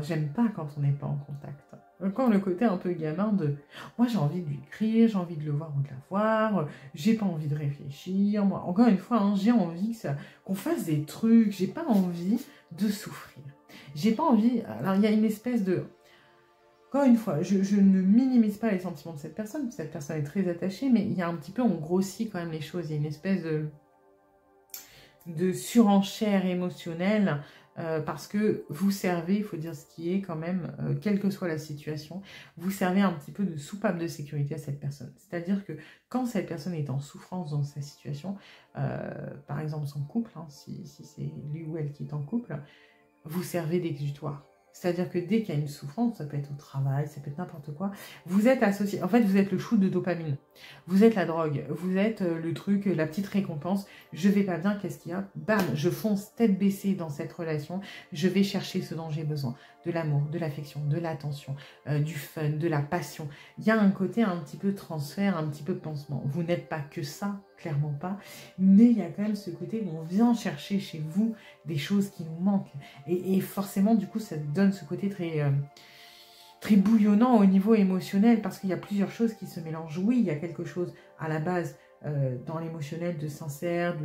j'aime pas quand on n'est pas en contact. Encore le côté un peu gamin de... Moi, j'ai envie de lui écrire, j'ai envie de le voir ou de la voir, j'ai pas envie de réfléchir. Moi, encore une fois, hein, j'ai envie qu'on fasse des trucs, j'ai pas envie de souffrir. J'ai pas envie... Alors, il y a une espèce de... Encore une fois, je ne minimise pas les sentiments de cette personne est très attachée, mais il y a un petit peu, on grossit quand même les choses, il y a une espèce de surenchère émotionnelle, parce que vous servez, il faut dire ce qui est quand même, quelle que soit la situation, vous servez un petit peu de soupape de sécurité à cette personne. C'est-à-dire que quand cette personne est en souffrance dans sa situation, par exemple son couple, hein, si c'est lui ou elle qui est en couple, vous servez d'exutoire. C'est-à-dire que dès qu'il y a une souffrance, ça peut être au travail, ça peut être n'importe quoi, vous êtes associé, en fait vous êtes le shoot de dopamine, vous êtes la drogue, vous êtes le truc, la petite récompense, je vais pas bien, qu'est-ce qu'il y a? Bam, je fonce tête baissée dans cette relation, je vais chercher ce dont j'ai besoin, de l'amour, de l'affection, de l'attention, du fun, de la passion. Il y a un côté un petit peu transfert, un petit peu pansement. Vous n'êtes pas que ça, clairement pas, mais il y a quand même ce côté où on vient chercher chez vous des choses qui nous manquent. Et forcément, du coup, ça donne ce côté très bouillonnant au niveau émotionnel, parce qu'il y a plusieurs choses qui se mélangent. Oui, il y a quelque chose à la base dans l'émotionnel de sincère,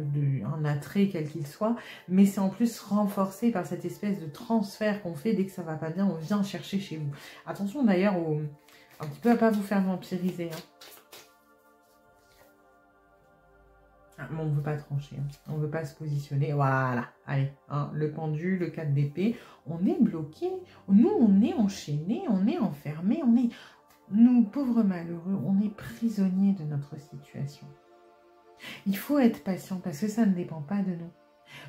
un attrait quel qu'il soit, mais c'est en plus renforcé par cette espèce de transfert qu'on fait dès que ça va pas bien, on vient chercher chez vous. Attention d'ailleurs un petit peu à pas vous faire vampiriser. Hein. Ah, mais on ne veut pas trancher, hein. On ne veut pas se positionner. Voilà, allez, hein, le pendu, le 4 d'épée, on est bloqué. Nous, on est enchaînés, on est enfermés, nous, pauvres malheureux, on est prisonniers de notre situation. Il faut être patient parce que ça ne dépend pas de nous.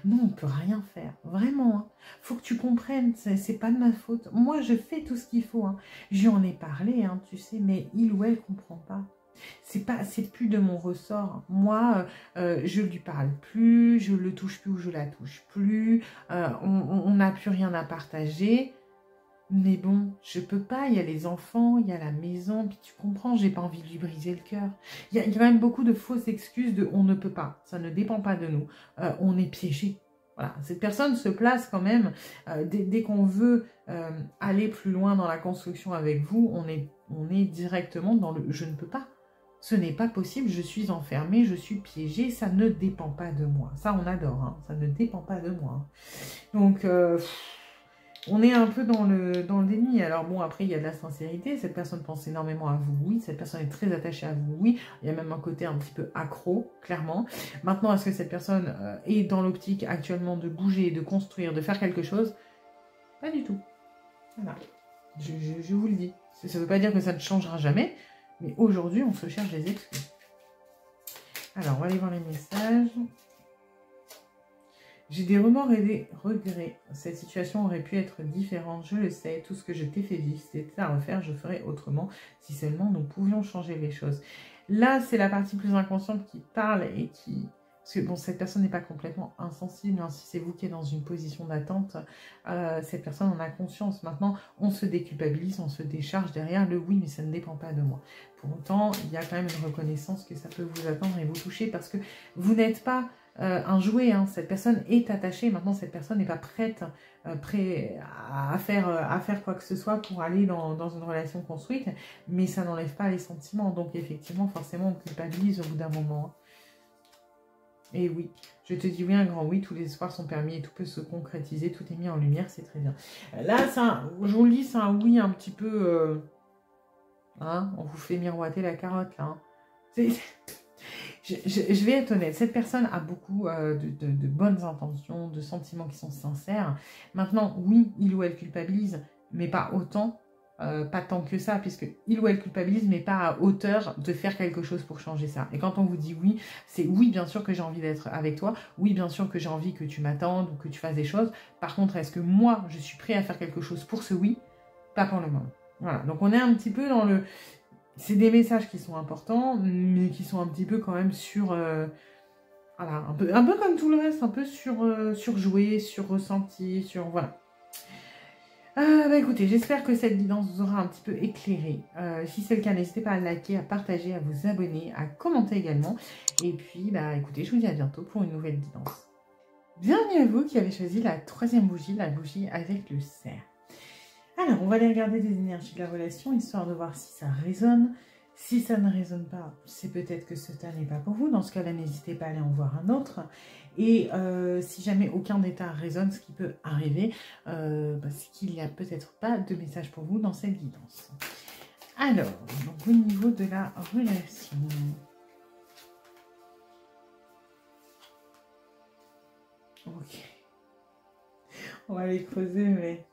Nous, on ne peut rien faire, vraiment. Hein. Faut que tu comprennes, c'est pas de ma faute. Moi, je fais tout ce qu'il faut. Hein. J'en ai parlé, hein, tu sais, mais il ou elle ne comprend pas. C'est plus de mon ressort. Moi, je lui parle plus, je le touche plus ou je la touche plus. On n'a plus rien à partager. Mais bon, je peux pas, il y a les enfants, il y a la maison, puis tu comprends, j'ai pas envie de lui briser le cœur. Il y a quand même beaucoup de fausses excuses de on ne peut pas, ça ne dépend pas de nous, on est piégé. Voilà, cette personne se place quand même, dès qu'on veut aller plus loin dans la construction avec vous, on est directement dans le je ne peux pas. Ce n'est pas possible, je suis enfermée, je suis piégée, ça ne dépend pas de moi. Ça, on adore, hein, ça ne dépend pas de moi. Donc... on est un peu dans le déni. Alors bon, après, il y a de la sincérité. Cette personne pense énormément à vous, oui. Cette personne est très attachée à vous, oui. Il y a même un côté un petit peu accro, clairement. Maintenant, est-ce que cette personne est dans l'optique actuellement de bouger, de construire, de faire quelque chose? Pas du tout. Voilà. Je vous le dis. Ça ne veut pas dire que ça ne changera jamais. Mais aujourd'hui, on se cherche des excuses. Alors, on va aller voir les messages. J'ai des remords et des regrets. Cette situation aurait pu être différente, je le sais. Tout ce que je t'ai fait vivre, c'était à refaire, je ferais autrement. Si seulement nous pouvions changer les choses. Là, c'est la partie plus inconsciente qui parle et qui... Parce que bon, cette personne n'est pas complètement insensible. Hein. Si c'est vous qui êtes dans une position d'attente, cette personne en a conscience. Maintenant, on se déculpabilise, on se décharge derrière le oui, mais ça ne dépend pas de moi. Pour autant, il y a quand même une reconnaissance que ça peut vous attendre et vous toucher parce que vous n'êtes pas... un jouet, hein. Cette personne est attachée, maintenant cette personne n'est pas prête à faire quoi que ce soit pour aller dans une relation construite, mais ça n'enlève pas les sentiments, donc effectivement forcément on culpabilise au bout d'un moment. Et oui, je te dis oui, un grand oui, tous les espoirs sont permis et tout peut se concrétiser, tout est mis en lumière, c'est très bien. Là, je vous le dis, c'est un oui un petit peu... hein, on vous fait miroiter la carotte là. Hein. Je vais être honnête, cette personne a beaucoup de bonnes intentions, de sentiments qui sont sincères. Maintenant, oui, il ou elle culpabilise, mais pas autant, pas tant que ça, puisque il ou elle culpabilise, mais pas à hauteur de faire quelque chose pour changer ça. Et quand on vous dit oui, c'est oui, bien sûr que j'ai envie d'être avec toi, oui, bien sûr que j'ai envie que tu m'attendes ou que tu fasses des choses. Par contre, est-ce que moi, je suis prêt à faire quelque chose pour ce oui? Pas pour le moment. Voilà, donc on est un petit peu dans le... C'est des messages qui sont importants, mais qui sont un petit peu quand même sur... voilà, un peu comme tout le reste, un peu sur jouer, sur ressenti, sur... Voilà. Bah écoutez, j'espère que cette guidance vous aura un petit peu éclairé. Si c'est le cas, n'hésitez pas à liker, à partager, à vous abonner, à commenter également. Et puis, bah écoutez, je vous dis à bientôt pour une nouvelle guidance. Bienvenue à vous qui avez choisi la troisième bougie, la bougie avec le cerf. Alors, on va aller regarder des énergies de la relation, histoire de voir si ça résonne. Si ça ne résonne pas, c'est peut-être que ce tas n'est pas pour vous. Dans ce cas-là, n'hésitez pas à aller en voir un autre. Et si jamais aucun des tas résonne, ce qui peut arriver, parce qu'il n'y a peut-être pas de message pour vous dans cette guidance. Alors, donc au niveau de la relation... Ok. On va aller creuser, mais...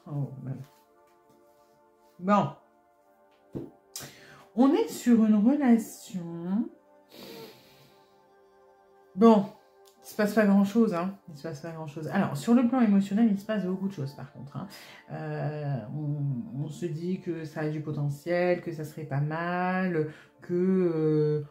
Oh, bon. On est sur une relation. Bon, il se passe pas grand chose, hein. Il se passe pas grand chose. Alors, sur le plan émotionnel, il se passe beaucoup de choses par contre. Hein. On se dit que ça a du potentiel, que ça serait pas mal, que...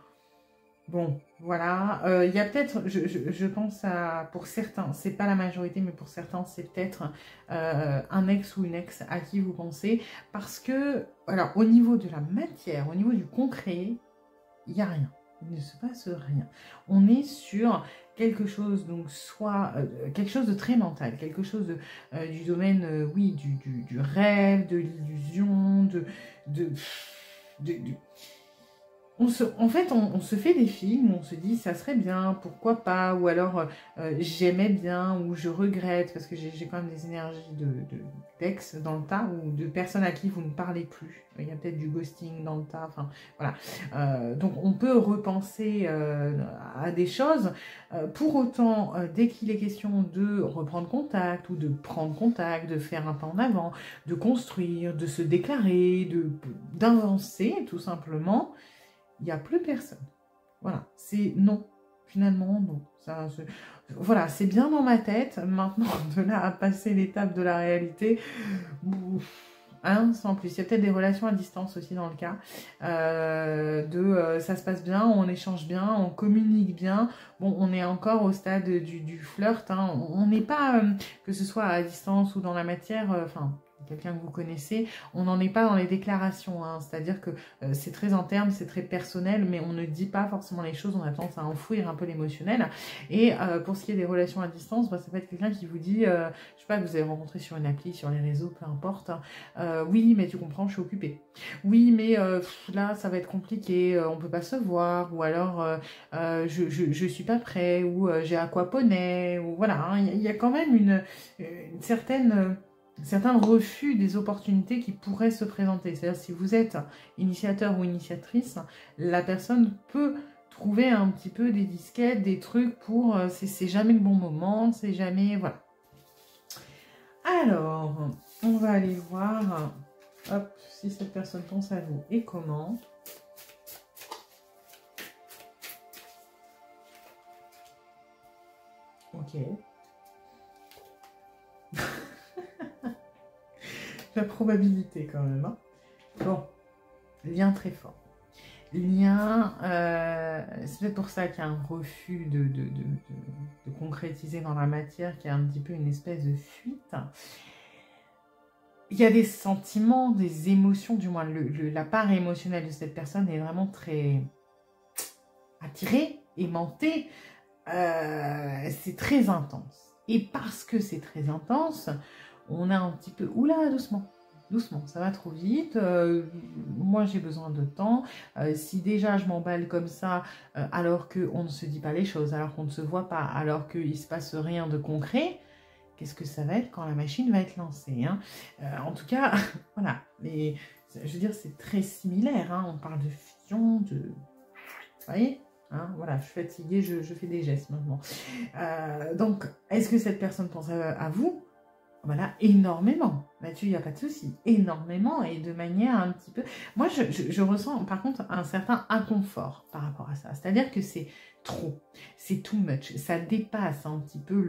bon, voilà. Il y a peut-être, je pense à, pour certains, c'est pas la majorité, mais pour certains, c'est peut-être un ex ou une ex à qui vous pensez. Parce que, alors, au niveau de la matière, au niveau du concret, il n'y a rien. Il ne se passe rien. On est sur quelque chose, donc soit quelque chose de très mental, quelque chose du domaine, oui, du rêve, de l'illusion, en fait, on se fait des films, on se dit ça serait bien, pourquoi pas, ou alors j'aimais bien, ou je regrette, parce que j'ai quand même des énergies d'ex dans le tas, ou de personnes à qui vous ne parlez plus. Il y a peut-être du ghosting dans le tas, enfin voilà. Donc on peut repenser à des choses. Pour autant, dès qu'il est question de reprendre contact, ou de prendre contact, de faire un pas en avant, de construire, de se déclarer, d'avancer tout simplement, il n'y a plus personne. Voilà, c'est non. Finalement, non. Voilà, c'est bien dans ma tête. Maintenant, de là à passer l'étape de la réalité, hein, sans plus. Il y a peut-être des relations à distance aussi dans le cas. Ça se passe bien, on échange bien, on communique bien. Bon, on est encore au stade du flirt. Hein. On n'est pas, que ce soit à distance ou dans la matière, enfin... quelqu'un que vous connaissez, on n'en est pas dans les déclarations, hein. C'est-à-dire que c'est très interne, c'est très personnel, mais on ne dit pas forcément les choses, on a tendance à enfouir un peu l'émotionnel. Et pour ce qui est des relations à distance, ça peut être quelqu'un qui vous dit, je sais pas, que vous avez rencontré sur une appli, sur les réseaux, peu importe, oui, mais tu comprends, je suis occupée. Oui, mais là, ça va être compliqué, on peut pas se voir, ou alors je suis pas prêt, ou j'ai aquaponé, ou voilà, hein. Il y a quand même une certains refus des opportunités qui pourraient se présenter. C'est-à-dire si vous êtes initiateur ou initiatrice, la personne peut trouver un petit peu des disquettes, des trucs pour... c'est jamais le bon moment, c'est jamais... Voilà. Alors, On va aller voir, hop, si cette personne pense à vous et comment. Ok. La probabilité quand même. Hein. Bon, lien très fort. Lien, c'est peut-être pour ça qu'il y a un refus de concrétiser dans la matière, qu'il y a un petit peu une espèce de fuite. Il y a des sentiments, des émotions, du moins la part émotionnelle de cette personne est vraiment très attirée, aimantée. C'est très intense. Et parce que c'est très intense, on a un petit peu... Oula, doucement, doucement, ça va trop vite. Moi, j'ai besoin de temps. Si déjà je m'emballe comme ça, alors qu'on ne se dit pas les choses, alors qu'on ne se voit pas, alors qu'il ne se passe rien de concret, qu'est-ce que ça va être quand la machine va être lancée, hein. En tout cas, voilà. Mais, je veux dire, c'est très similaire. Hein. On parle de fusion, de... Vous voyez, hein, voilà, je suis fatiguée, je fais des gestes maintenant. Donc, est-ce que cette personne pense à vous? Voilà, énormément. Là-dessus, il n'y a pas de souci. Énormément et de manière un petit peu... Moi, je ressens par contre un certain inconfort par rapport à ça. C'est-à-dire que c'est trop, c'est too much. Ça dépasse un petit peu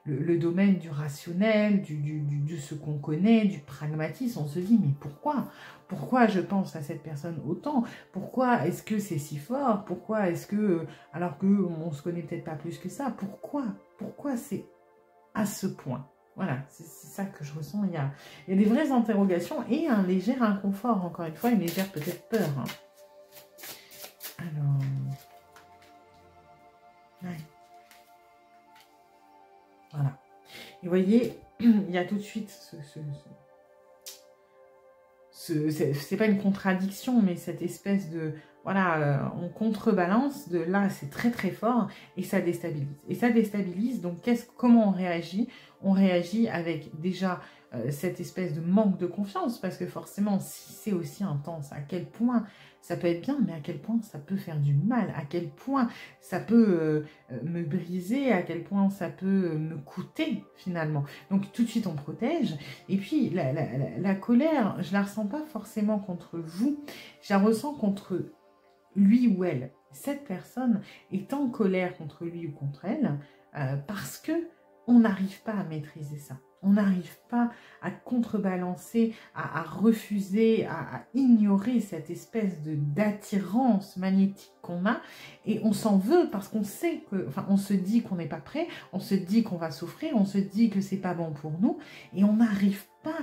le domaine du rationnel, de ce qu'on connaît, du pragmatisme. On se dit, mais pourquoi? Pourquoi je pense à cette personne autant? Pourquoi est-ce que c'est si fort? Pourquoi est-ce que, alors qu'on ne se connaît peut-être pas plus que ça, pourquoi c'est à ce point? Voilà, c'est ça que je ressens. Il y a des vraies interrogations et un léger inconfort, encore une fois, une légère peut-être peur. Hein. Alors... Ouais. Voilà. Et vous voyez, il y a tout de suite c'est pas une contradiction, mais cette espèce de... Voilà, on contrebalance de là, c'est très très fort et ça déstabilise. Et ça déstabilise, donc comment on réagit? On réagit avec déjà cette espèce de manque de confiance, parce que forcément, si c'est aussi intense, à quel point ça peut être bien, mais à quel point ça peut faire du mal, à quel point ça peut me briser, à quel point ça peut me coûter finalement. Donc tout de suite, on protège. Et puis, la colère, je la ressens pas forcément contre vous, je la ressens contre lui ou elle. Cette personne est en colère contre lui ou contre elle parce que on n'arrive pas à maîtriser ça. On n'arrive pas à contrebalancer, à refuser, à ignorer cette espèce d'attirance magnétique qu'on a. Et on s'en veut parce qu'on sait que, enfin, on se dit qu'on n'est pas prêt, on se dit qu'on va souffrir, on se dit que c'est pas bon pour nous. Et on n'arrive pas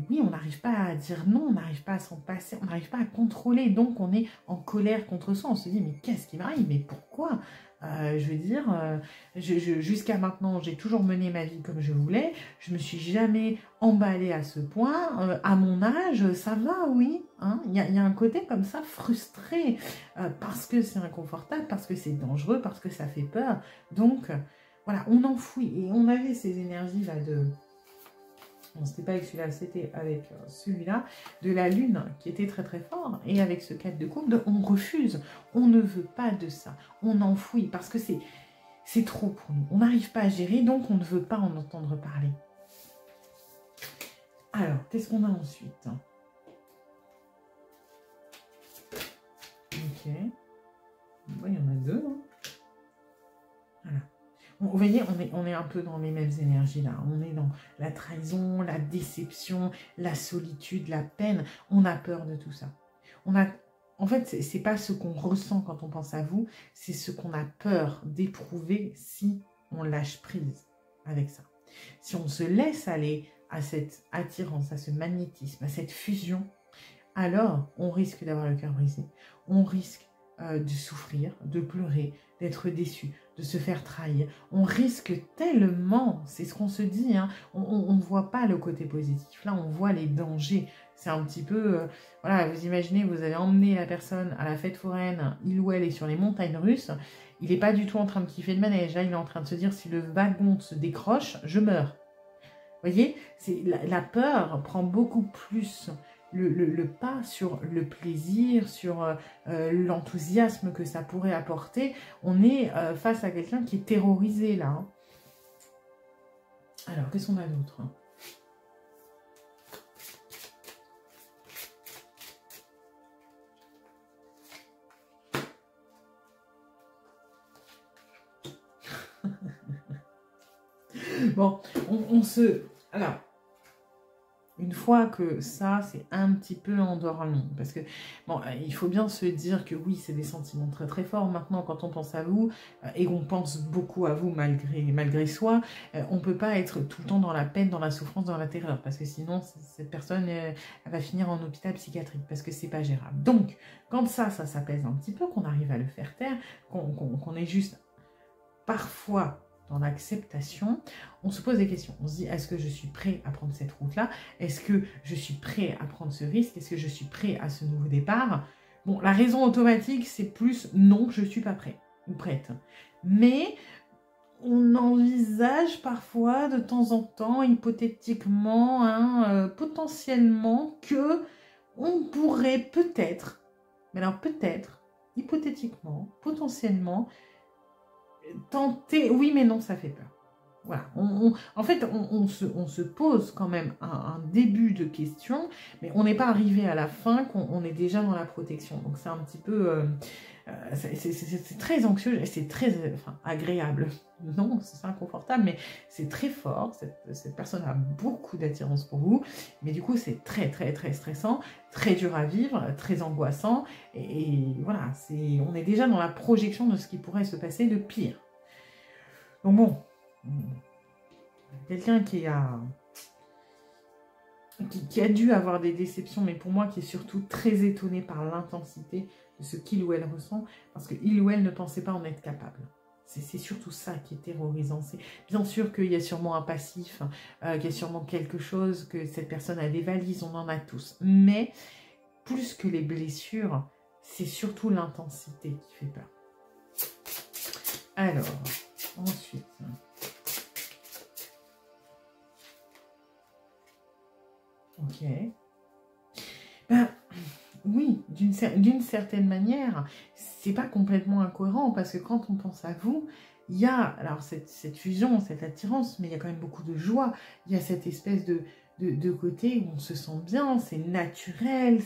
oui, on n'arrive pas à dire non, on n'arrive pas à s'en passer, on n'arrive pas à contrôler. Donc, on est en colère contre soi. On se dit, mais qu'est-ce qui m'arrive? Mais pourquoi? Je veux dire, jusqu'à maintenant, j'ai toujours mené ma vie comme je voulais. Je me suis jamais emballée à ce point. À mon âge, ça va, oui. Hein, y a un côté comme ça frustré parce que c'est inconfortable, parce que c'est dangereux, parce que ça fait peur. Donc, voilà, on enfouit. Et on avait ces énergies-là de... Bon, c'était pas avec celui-là, c'était avec celui-là, de la lune qui était très très fort, et avec ce 4 de coupe, on refuse, on ne veut pas de ça, on enfouit, parce que c'est trop pour nous, on n'arrive pas à gérer, donc on ne veut pas en entendre parler. Alors, qu'est-ce qu'on a ensuite? Ok, bon, il y en a deux, hein. Voilà. Vous voyez, on est un peu dans les mêmes énergies là. On est dans la trahison, la déception, la solitude, la peine. On a peur de tout ça. En fait, c'est pas ce qu'on ressent quand on pense à vous, c'est ce qu'on a peur d'éprouver si on lâche prise avec ça. Si on se laisse aller à cette attirance, à ce magnétisme, à cette fusion, alors on risque d'avoir le cœur brisé. On risque de souffrir, de pleurer, d'être déçu, de se faire trahir. On risque tellement, c'est ce qu'on se dit, hein, on ne voit pas le côté positif. Là, on voit les dangers. C'est un petit peu, voilà, vous imaginez, vous avez emmené la personne à la fête foraine, il ou elle est sur les montagnes russes, il n'est pas du tout en train de kiffer le manège, là, il est en train de se dire, si le wagon se décroche, je meurs. Vous voyez, la peur prend beaucoup plus le pas sur le plaisir, sur l'enthousiasme que ça pourrait apporter. On est face à quelqu'un qui est terrorisé là. Hein. Alors, qu'est-ce qu'on a d'autre? Bon, on se... Alors, une fois que ça, c'est un petit peu endormi, parce que, bon, il faut bien se dire que oui, c'est des sentiments très très forts maintenant quand on pense à vous, et qu'on pense beaucoup à vous malgré soi, on ne peut pas être tout le temps dans la peine, dans la souffrance, dans la terreur, parce que sinon, cette personne, elle va finir en hôpital psychiatrique, parce que c'est pas gérable. Donc, quand ça s'apaise un petit peu, qu'on arrive à le faire taire, qu'on est juste parfois dans l'acceptation, on se pose des questions. On se dit, est-ce que je suis prêt à prendre cette route-là? Est-ce que je suis prêt à prendre ce risque? Est-ce que je suis prêt à ce nouveau départ? Bon, la raison automatique, c'est plus non, je ne suis pas prêt ou prête. Mais on envisage parfois, de temps en temps, hypothétiquement, potentiellement, que on pourrait peut-être, mais alors peut-être, hypothétiquement, potentiellement, tenter, oui mais non, ça fait peur. Voilà, en fait, on se pose quand même un début de question, mais on n'est pas arrivé à la fin, qu'on est déjà dans la protection. Donc c'est un petit peu, c'est très anxieux, et c'est très agréable. Non, c'est inconfortable, mais c'est très fort. Cette personne a beaucoup d'attirance pour vous, mais du coup c'est très très très stressant, très dur à vivre, très angoissant, et voilà, on est déjà dans la projection de ce qui pourrait se passer de pire. Donc bon, quelqu'un qui a dû avoir des déceptions, mais pour moi qui est surtout très étonné par l'intensité de ce qu'il ou elle ressent, parce qu'il ou elle ne pensait pas en être capable. C'est surtout ça qui est terrorisant. Bien sûr qu'il y a sûrement un passif, qu'il y a sûrement quelque chose, que cette personne a des valises, on en a tous. Mais plus que les blessures, c'est surtout l'intensité qui fait peur. Alors, ensuite... Ok. Ben, oui, d'une certaine manière, c'est pas complètement incohérent, parce que quand on pense à vous, il y a alors cette fusion, cette attirance, mais il y a quand même beaucoup de joie. Il y a cette espèce de côté où on se sent bien, c'est naturel,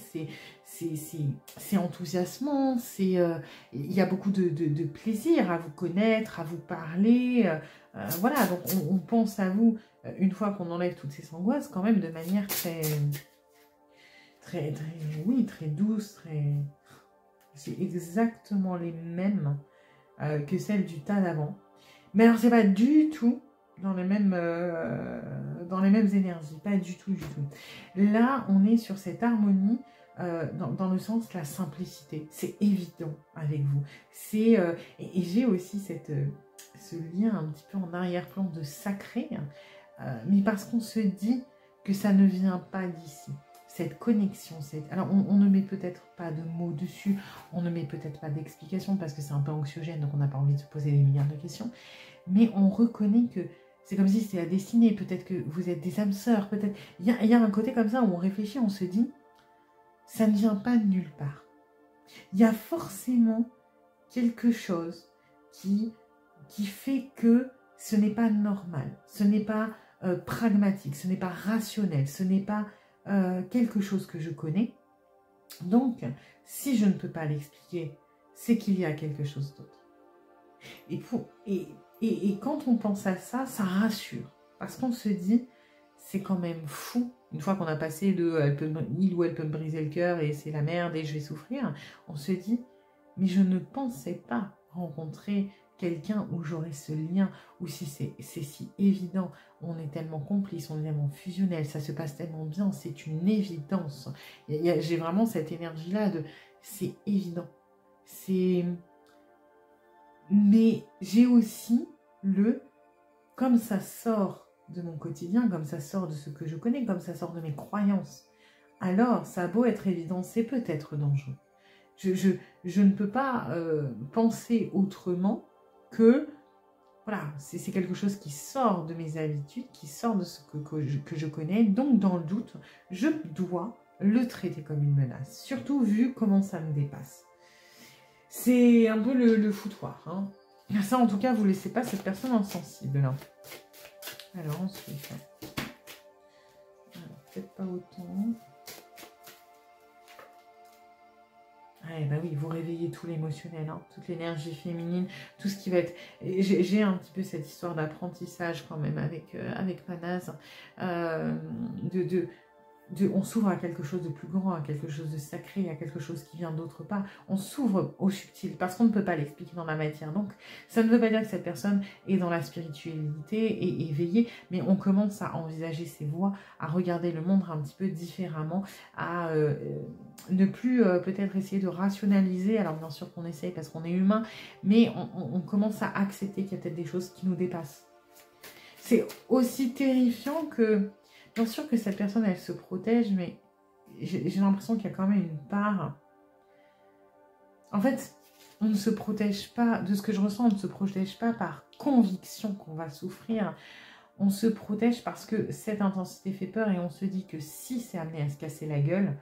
c'est enthousiasmant, il y a beaucoup de plaisir à vous connaître, à vous parler. Voilà, donc on pense à vous, une fois qu'on enlève toutes ces angoisses, quand même de manière très douce, c'est exactement les mêmes que celles du tas d'avant. Mais alors, c'est pas du tout dans les mêmes énergies, pas du tout. Là, on est sur cette harmonie, dans le sens de la simplicité. C'est évident avec vous. Et j'ai aussi ce lien un petit peu en arrière-plan de sacré, mais parce qu'on se dit que ça ne vient pas d'ici. Cette connexion, alors on ne met peut-être pas de mots dessus, on ne met peut-être pas d'explications parce que c'est un peu anxiogène, donc on n'a pas envie de se poser des milliards de questions, mais on reconnaît que c'est comme si c'était à destiner, peut-être que vous êtes des âmes sœurs, peut-être, il y a un côté comme ça où on réfléchit, on se dit, ça ne vient pas de nulle part. Il y a forcément quelque chose qui fait que ce n'est pas normal, ce n'est pas pragmatique, ce n'est pas rationnel, ce n'est pas quelque chose que je connais. Donc, si je ne peux pas l'expliquer, c'est qu'il y a quelque chose d'autre. Et quand on pense à ça, ça rassure. Parce qu'on se dit, c'est quand même fou. Une fois qu'on a passé de il ou elle peut me briser le cœur et c'est la merde et je vais souffrir, on se dit, mais je ne pensais pas rencontrer quelqu'un où j'aurais ce lien, ou si c'est si évident, on est tellement complices, on est tellement fusionnel, ça se passe tellement bien, c'est une évidence. J'ai vraiment cette énergie-là de c'est évident. Mais j'ai aussi comme ça sort de mon quotidien, comme ça sort de ce que je connais, comme ça sort de mes croyances, alors ça a beau être évident, c'est peut-être dangereux. Je ne peux pas penser autrement que, voilà, c'est quelque chose qui sort de mes habitudes, qui sort de ce que je connais. Donc, dans le doute, je dois le traiter comme une menace. Surtout vu comment ça me dépasse. C'est un peu le foutoir. Hein. Ça, en tout cas, vous ne laissez pas cette personne insensible. Hein. Alors ensuite, peut-être pas autant. Ouais, bah oui, vous réveillez tout l'émotionnel, hein, toute l'énergie féminine, tout ce qui va être... J'ai un petit peu cette histoire d'apprentissage quand même avec Manaz, on s'ouvre à quelque chose de plus grand, à quelque chose de sacré, à quelque chose qui vient d'autre part. On s'ouvre au subtil parce qu'on ne peut pas l'expliquer dans la matière. Donc, ça ne veut pas dire que cette personne est dans la spiritualité et éveillée, mais on commence à envisager ses voies, à regarder le monde un petit peu différemment, à ne plus peut-être essayer de rationaliser. Alors, bien sûr qu'on essaye parce qu'on est humain, mais on commence à accepter qu'il y a peut-être des choses qui nous dépassent. C'est aussi terrifiant que... Bien sûr que cette personne, elle se protège, mais j'ai l'impression qu'il y a quand même une part... En fait, on ne se protège pas, de ce que je ressens, on ne se protège pas par conviction qu'on va souffrir. On se protège parce que cette intensité fait peur et on se dit que si c'est amené à se casser la gueule,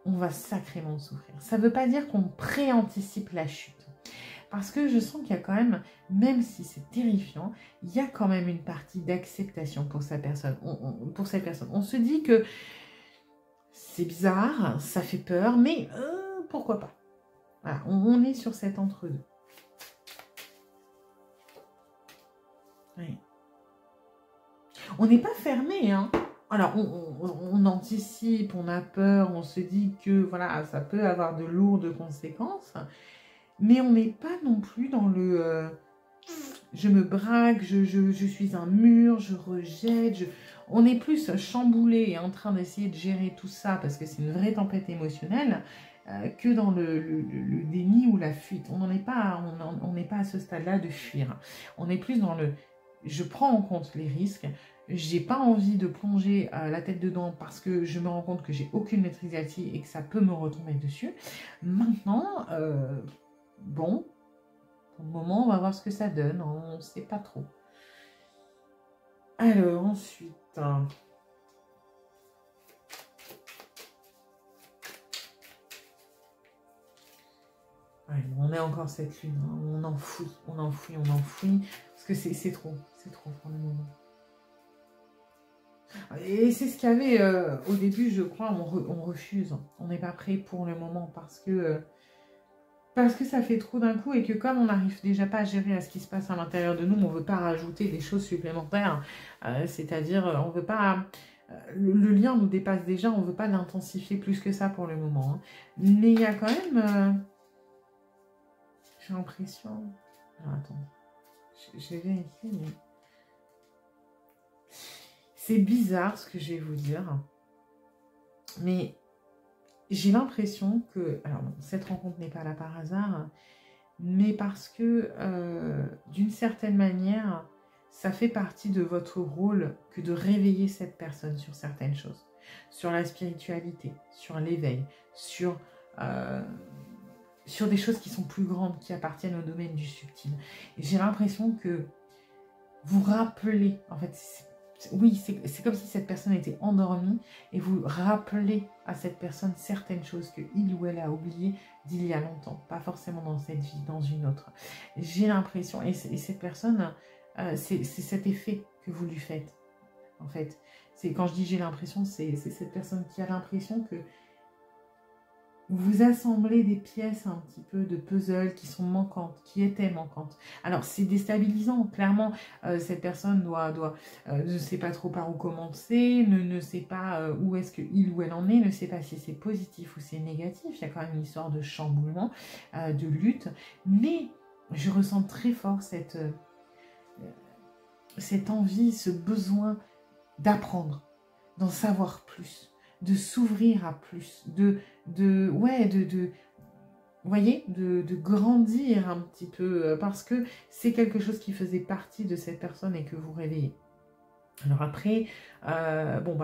on va sacrément souffrir. Ça ne veut pas dire qu'on préanticipe la chute. Parce que je sens qu'il y a quand même si c'est terrifiant, il y a quand même une partie d'acceptation pour cette personne. On se dit que c'est bizarre, ça fait peur, mais pourquoi pas. Voilà, on est sur cet entre-deux. Oui. On n'est pas fermé, hein. Alors, on anticipe, on a peur, on se dit que voilà, ça peut avoir de lourdes conséquences. Mais on n'est pas non plus dans le je me braque, je suis un mur, je rejette. On est plus chamboulé et en train d'essayer de gérer tout ça parce que c'est une vraie tempête émotionnelle que dans le déni ou la fuite. On n'est pas à ce stade-là de fuir. On est plus dans le je prends en compte les risques. J'ai pas envie de plonger la tête dedans parce que je me rends compte que j'ai aucune maîtrise là-dessus et que ça peut me retomber dessus. Maintenant, bon, pour le moment, on va voir ce que ça donne. On ne sait pas trop. Alors, ensuite... Ouais, on est encore cette lune. Hein. On enfouit. Parce que c'est trop. C'est trop pour le moment. Et c'est ce qu'il y avait au début, je crois, on refuse. On n'est pas prêt pour le moment parce que ça fait trop d'un coup et que comme on n'arrive déjà pas à gérer à ce qui se passe à l'intérieur de nous, on ne veut pas rajouter des choses supplémentaires. C'est-à-dire, on veut pas... le lien nous dépasse déjà, on ne veut pas l'intensifier plus que ça pour le moment. Hein. Mais il y a quand même... j'ai l'impression... Alors, attends, je vais vérifier, mais... C'est bizarre ce que je vais vous dire. Mais... j'ai l'impression que, alors non, cette rencontre n'est pas là par hasard, mais parce que d'une certaine manière, ça fait partie de votre rôle que de réveiller cette personne sur certaines choses, sur la spiritualité, sur l'éveil, sur des choses qui sont plus grandes, qui appartiennent au domaine du subtil. Et j'ai l'impression que vous rappelez, en fait, oui, c'est comme si cette personne était endormie et vous rappelez à cette personne certaines choses que il ou elle a oubliées d'il y a longtemps, pas forcément dans cette vie, dans une autre. J'ai l'impression, et cette personne, c'est cet effet que vous lui faites, en fait. Quand je dis j'ai l'impression, c'est cette personne qui a l'impression que vous assemblez des pièces un petit peu de puzzle qui sont manquantes, qui étaient manquantes. Alors, c'est déstabilisant. Clairement, cette personne ne sait pas trop par où commencer, ne sait pas où est-ce qu'il ou elle en est, ne sait pas si c'est positif ou c'est négatif. Il y a quand même une histoire de chamboulement, de lutte. Mais je ressens très fort cette envie, ce besoin d'apprendre, d'en savoir plus, de s'ouvrir à plus, de grandir un petit peu, parce que c'est quelque chose qui faisait partie de cette personne et que vous réveillez. Alors après,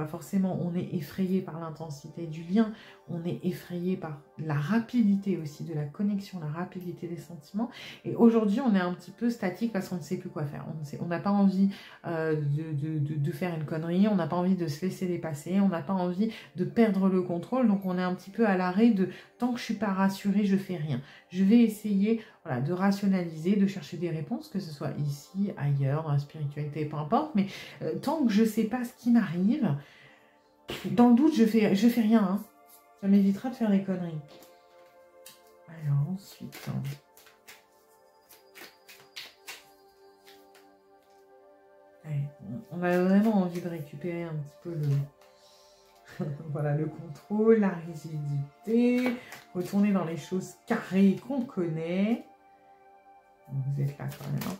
forcément, on est effrayé par l'intensité du lien, on est effrayé par la rapidité aussi de la connexion, la rapidité des sentiments. Et aujourd'hui, on est un petit peu statique parce qu'on ne sait plus quoi faire. On n'a pas envie de faire une connerie, on n'a pas envie de se laisser dépasser, on n'a pas envie de perdre le contrôle. Donc on est un petit peu à l'arrêt de Tant que je ne suis pas rassurée, je ne fais rien. Je vais essayer voilà, de rationaliser, de chercher des réponses, que ce soit ici, ailleurs, dans la spiritualité, peu importe. Mais tant que je ne sais pas ce qui m'arrive, dans le doute, je fais rien. Hein. Ça m'évitera de faire des conneries. Alors ensuite... Ouais, on a vraiment envie de récupérer un petit peu voilà, le contrôle, la rigidité, retourner dans les choses carrées qu'on connaît. Vous êtes là quand même. Hein.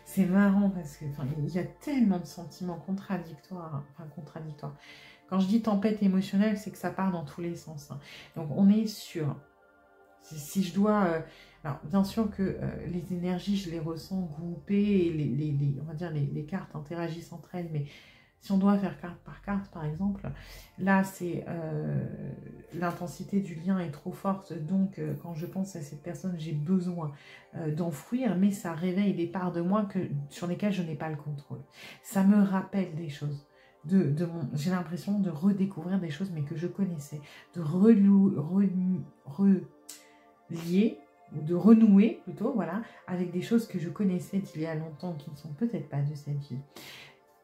C'est marrant parce que il y a tellement de sentiments contradictoires. Enfin, contradictoires. Quand je dis tempête émotionnelle, c'est que ça part dans tous les sens. Hein. Donc, on est sur... Si je dois... alors, bien sûr que les énergies, je les ressens groupées et on va dire les cartes interagissent entre elles, mais si on doit faire carte, par exemple, là, c'est l'intensité du lien est trop forte, donc quand je pense à cette personne, j'ai besoin d'enfouir, mais ça réveille des parts de moi sur lesquelles je n'ai pas le contrôle. Ça me rappelle des choses. J'ai l'impression de redécouvrir des choses, mais que je connaissais, de lier, ou de renouer plutôt, voilà, avec des choses que je connaissais d'il y a longtemps, qui ne sont peut-être pas de cette vie.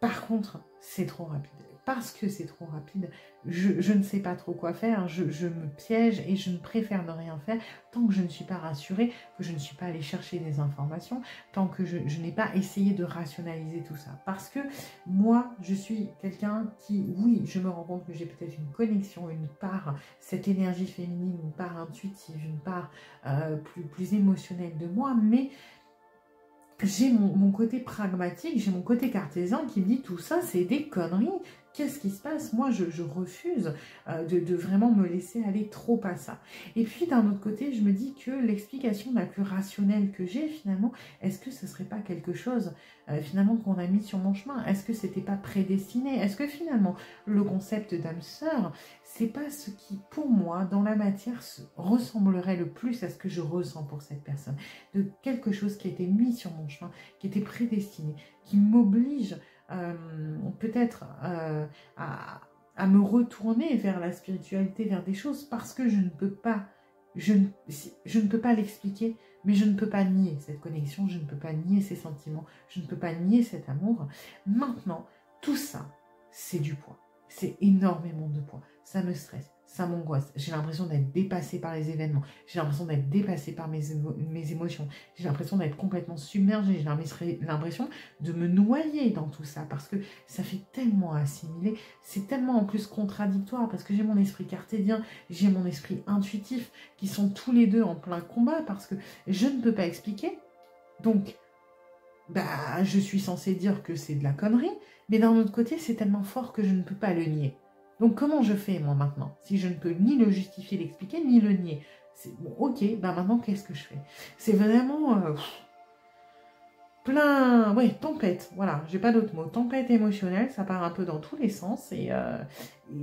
Par contre, c'est trop rapide. Parce que c'est trop rapide, je ne sais pas trop quoi faire, je me piège et je ne préfère ne rien faire tant que je ne suis pas rassurée, que je ne suis pas allée chercher des informations, tant que je n'ai pas essayé de rationaliser tout ça. Parce que moi, je suis quelqu'un qui, oui, je me rends compte que j'ai peut-être une connexion, une part, cette énergie féminine, une part intuitive, une part plus émotionnelle de moi, mais... j'ai mon côté pragmatique, j'ai mon côté cartésien qui me dit tout ça, c'est des conneries. Qu'est-ce qui se passe? Moi, je refuse de vraiment me laisser aller trop à ça. Et puis, d'un autre côté, je me dis que l'explication la plus rationnelle que j'ai, finalement, est-ce que ce ne serait pas quelque chose, finalement, qu'on a mis sur mon chemin? Est-ce que ce n'était pas prédestiné? Est-ce que, finalement, le concept d'âme sœur, c'est pas ce qui, pour moi, dans la matière, ressemblerait le plus à ce que je ressens pour cette personne? De quelque chose qui a été mis sur mon chemin, qui était prédestiné, qui m'oblige peut-être à me retourner vers la spiritualité, vers des choses, parce que je ne peux pas, je ne peux pas l'expliquer, mais je ne peux pas nier cette connexion, je ne peux pas nier ces sentiments, je ne peux pas nier cet amour. Maintenant, tout ça, c'est du poids. C'est énormément de poids. Ça me stresse, ça m'angoisse. J'ai l'impression d'être dépassée par les événements. J'ai l'impression d'être dépassée par mes émotions. J'ai l'impression d'être complètement submergée. J'ai l'impression de me noyer dans tout ça parce que ça fait tellement assimiler. C'est tellement en plus contradictoire parce que j'ai mon esprit cartésien, j'ai mon esprit intuitif qui sont tous les deux en plein combat parce que je ne peux pas expliquer. Donc, je suis censée dire que c'est de la connerie, mais d'un autre côté, c'est tellement fort que je ne peux pas le nier. Donc, comment je fais, moi, maintenant? Si je ne peux ni le justifier, l'expliquer, ni le nier. Bon, ok, maintenant, qu'est-ce que je fais? C'est vraiment plein... Ouais, tempête, voilà, j'ai pas d'autre mot. Tempête émotionnelle, ça part un peu dans tous les sens, et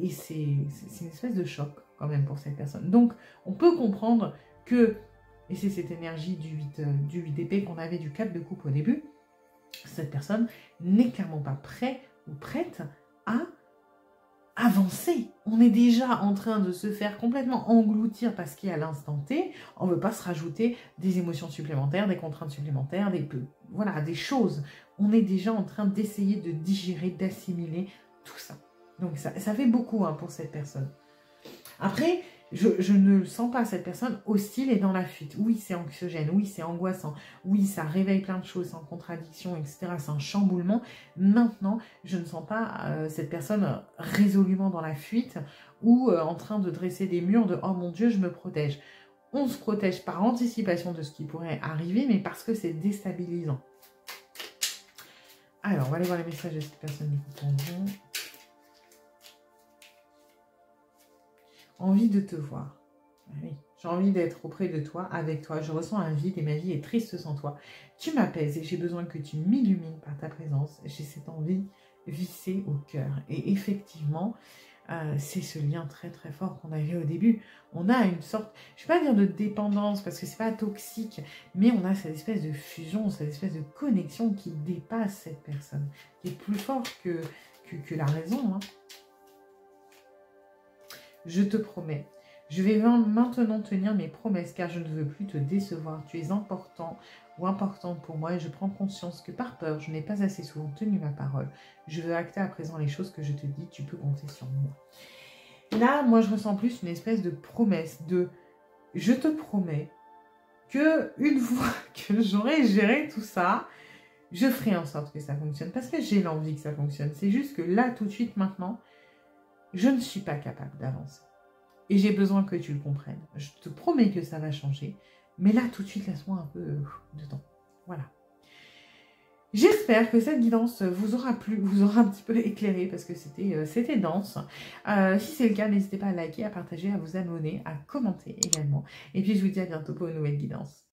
c'est une espèce de choc, quand même, pour cette personne. Donc, on peut comprendre que, et c'est cette énergie du 8 d'épée qu'on avait du 4 de coupe au début, cette personne n'est clairement pas prêt ou prête à avancer. On est déjà en train de se faire complètement engloutir parce qu'il y a l'instant T. On ne veut pas se rajouter des émotions supplémentaires, des contraintes supplémentaires, voilà, des choses. On est déjà en train d'essayer de digérer, d'assimiler tout ça. Donc ça fait beaucoup pour cette personne. Après, je ne sens pas cette personne hostile et dans la fuite. Oui, c'est anxiogène, oui, c'est angoissant, oui, ça réveille plein de choses, c'est en contradiction, etc. C'est un chamboulement. Maintenant, je ne sens pas cette personne résolument dans la fuite ou en train de dresser des murs de « oh mon Dieu, je me protège ». On se protège par anticipation de ce qui pourrait arriver, mais parce que c'est déstabilisant. Alors, on va aller voir les messages de cette personne du coup pour vous. Envie de te voir. Oui, j'ai envie d'être auprès de toi, avec toi. Je ressens un vide et ma vie est triste sans toi. Tu m'apaises et j'ai besoin que tu m'illumines par ta présence. J'ai cette envie vissée au cœur. Et effectivement, c'est ce lien très très fort qu'on avait au début. On a une sorte, je ne vais pas dire de dépendance parce que c'est pas toxique, mais on a cette espèce de fusion, cette espèce de connexion qui dépasse cette personne, qui est plus forte que que la raison. Hein. Je te promets, je vais maintenant tenir mes promesses car je ne veux plus te décevoir. Tu es important ou importante pour moi et je prends conscience que par peur, je n'ai pas assez souvent tenu ma parole. Je veux acter à présent les choses que je te dis, tu peux compter sur moi. Là, moi, je ressens plus une espèce de promesse de « je te promets que une fois que j'aurai géré tout ça, je ferai en sorte que ça fonctionne. » Parce que j'ai l'envie que ça fonctionne. C'est juste que là, tout de suite, maintenant, je ne suis pas capable d'avancer. Et j'ai besoin que tu le comprennes. Je te promets que ça va changer. Mais là, tout de suite, laisse-moi un peu de temps. Voilà. J'espère que cette guidance vous aura plu, vous aura un petit peu éclairé parce que c'était dense. Si c'est le cas, n'hésitez pas à liker, à partager, à vous abonner, à commenter également. Et puis, je vous dis à bientôt pour une nouvelle guidance.